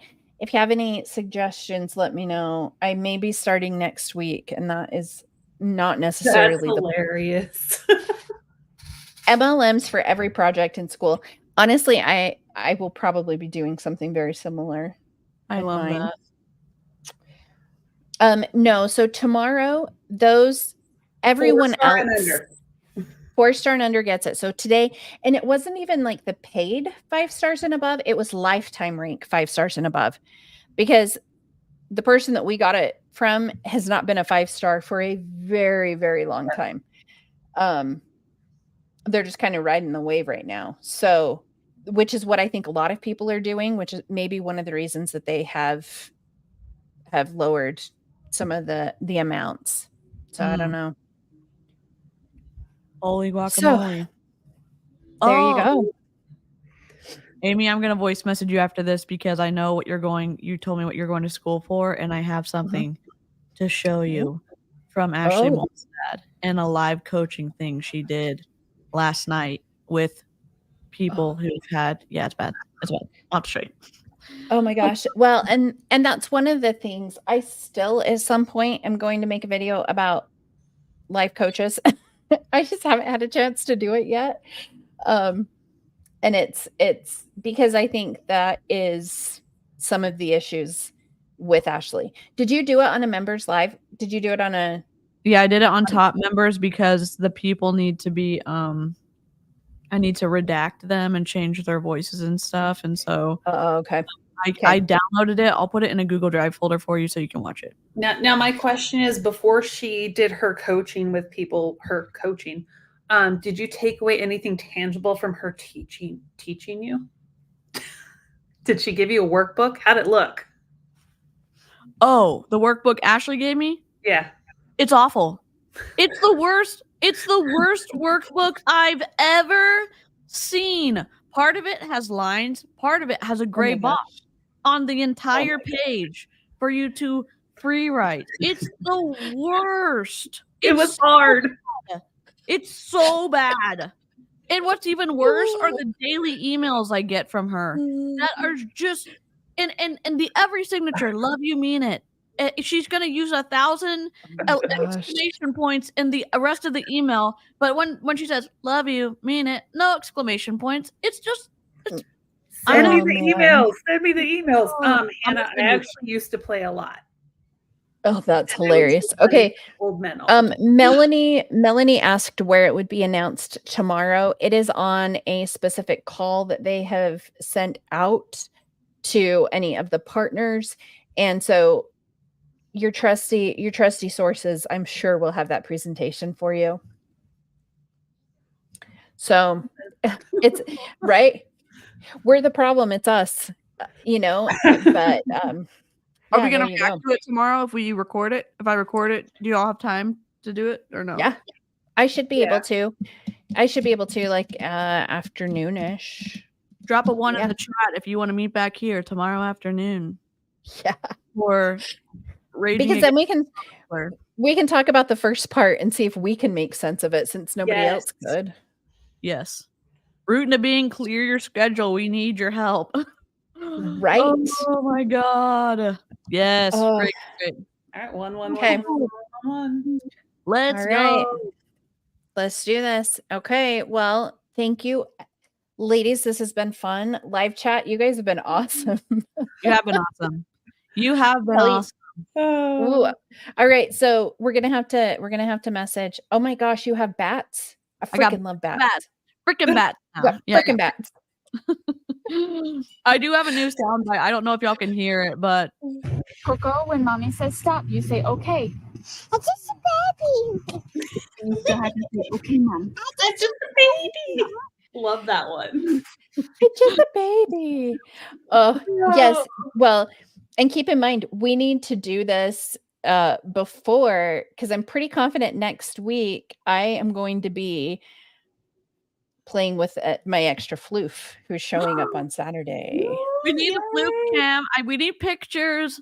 suggestions, let me know. I may be starting next week, and that is not That's necessarily the hilarious. MLMs for every project in school. Honestly, I will probably be doing something very similar. I in love mine. that. No, so tomorrow, everyone 4-star and else, under. 4-star and under gets it. So today, and it wasn't even like the paid 5 stars and above, it was lifetime rank 5 stars and above, because the person that we got it from has not been a 5-star for a very, very long time. They're just kind of riding the wave right now. So, which is what I think a lot of people are doing, which is maybe one of the reasons that they have lowered some of the amounts. So I don't know. Holy So guacamole. there you go. Amy, I'm gonna voice message you after this because I know you told me what you're going to school for, and I have something to show you from Ashley Molstad and a live coaching thing she did last night with people who've had it's bad. It's bad. I'll show you. Oh my gosh. Well, and that's one of the things I still at some point am going to make a video about life coaches. I just haven't had a chance to do it yet. And it's because I think that is some of the issues with Ashley. Did you do it on a members live? Did you do it on a Yeah, I did it on top members because the people need to be I need to redact them and change their voices and stuff, and so okay. I downloaded it. I'll put it in a Google Drive folder for you so you can watch it. Now my question is, before she did her coaching with people, did you take away anything tangible from her teaching you? Did she give you a workbook? How'd it look? Oh, the workbook Ashley gave me? Yeah. It's awful. It's the worst. It's the worst workbook I've ever seen. Part of it has lines. Part of it has a gray box on the entire page for you to free write. It's the worst. It was hard. It's so bad. And what's even worse are the daily emails I get from her that are just and the every signature, love you, mean it. She's gonna use 1,000 exclamation points in the rest of the email, but when she says love you, mean it, no exclamation points. It's just send me the emails. Send me the emails. Hannah, I actually used to play a lot. Oh, that's hilarious. Okay. Old men. Melanie asked where it would be announced tomorrow. It is on a specific call that they have sent out to any of the partners. And so your trusty sources, I'm sure, will have that presentation for you. So it's right. We're the problem. It's us, but are we gonna react to it tomorrow if we record it? If I record it, do you all have time to do it or no? Yeah, I should be able to. I should be able to, like, afternoonish. Drop a 1 in the chat if you want to meet back here tomorrow afternoon. Yeah. Or because then we can talk about the first part and see if we can make sense of it since nobody else could. Yes. Rooting to being clear your schedule. We need your help. Right. Oh my God. Yes. Great. All right. One. Let's go. Let's do this. Okay. Well, thank you, ladies. This has been fun. Live chat. You guys have been awesome. You have been awesome. You have been awesome. Ooh. All right. So we're gonna have to message. Oh my gosh, you have bats. I freaking love bats. Freaking bats. Freaking bats. I do have a new sound bite. I don't know if y'all can hear it, but Coco, when mommy says stop, you say okay. It's just a baby. You still have to say okay, mom. It's just a baby. Love that one. It's just a baby. Oh yes. Well, and keep in mind, we need to do this before, because I'm pretty confident next week I am going to be playing with my extra floof who's showing up on Saturday. We need a floof cam. We need pictures.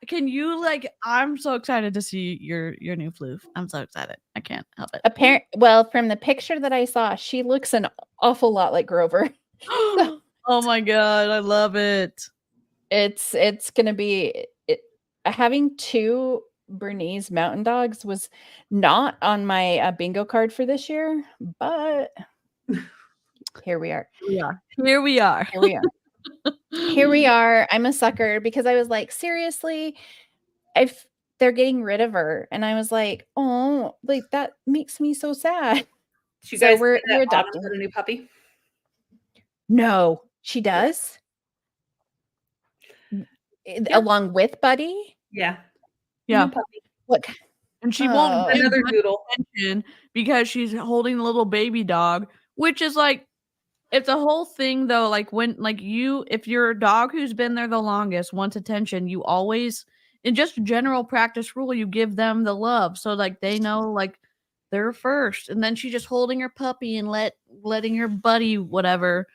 Can you I'm so excited to see your new floof. I'm so excited. I can't help it. Well, from the picture that I saw, she looks an awful lot like Grover. Oh my God, I love it. It's gonna be having two Bernese Mountain Dogs was not on my bingo card for this year, but here we are. Here we are. Here we are. Here we are. I'm a sucker because I was like, seriously, if they're getting rid of her, and I was like, oh, like that makes me so sad. Did you So guys we're see that Autumn adopting. got a new puppy? No, she does. Along with Buddy. Yeah. Yeah. New puppy. Look, And she won't give Another much doodle. attention because she's holding a little baby dog, which is like, it's a whole thing though. Like when, like if you're a dog who's been there the longest, wants attention, you always, in just general practice rule, you give them the love. So like they know like they're first. And then she's just holding her puppy and letting your buddy, whatever,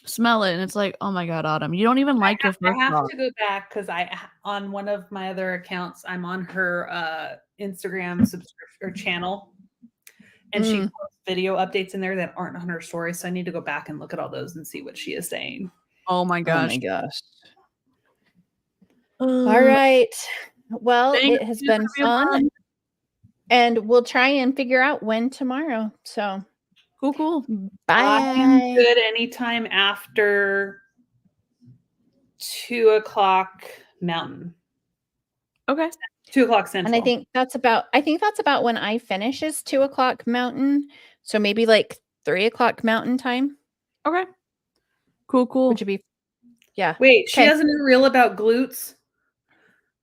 smell it. And it's like, oh my God, Autumn, you don't even like your first I have dog. to go back because on one of my other accounts, I'm on her Instagram subscription or channel, and she posts video updates in there that aren't on her story. So I need to go back and look at all those and see what she is saying. Oh my gosh. Oh my gosh. All right. Well, it has been fun. And we'll try and figure out when tomorrow. So cool. Bye. I'm good anytime after 2 o'clock Mountain. Okay. 2 o'clock Central. And I think that's about when I finish is 2 o'clock Mountain. So maybe like 3 o'clock Mountain time. Okay. Cool. Would you be? Yeah. Wait, she has a new reel about glutes.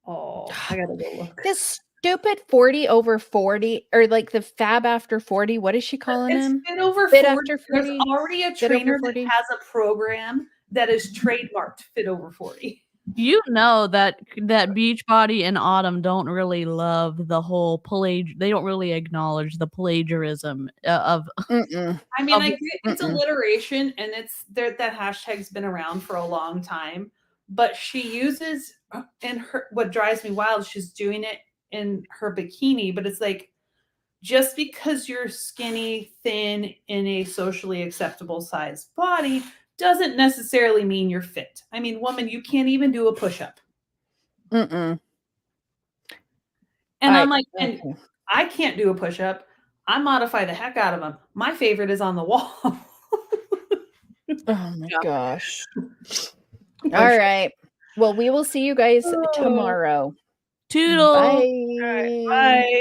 Oh, I gotta go look. This stupid 40 over 40 or like the fab after 40. What is she calling him? Fit over Fit 40. after 40. There's already a trainer that has a program that is trademarked Fit Over 40. You know that Beachbody and Autumn don't really love the whole they don't really acknowledge the plagiarism of. Mm-mm. I mean, I get it's alliteration, and that hashtag's been around for a long time. But she uses in her, what drives me wild, she's doing it in her bikini, but it's like, just because you're skinny, thin, in a socially acceptable size body doesn't necessarily mean you're fit. I mean, woman, you can't even do a push-up. Mm-mm. And I'm like, and I can't do a push-up. I modify the heck out of them. My favorite is on the wall. Oh my gosh. All right. Well, we will see you guys tomorrow. Toodles. All right, bye.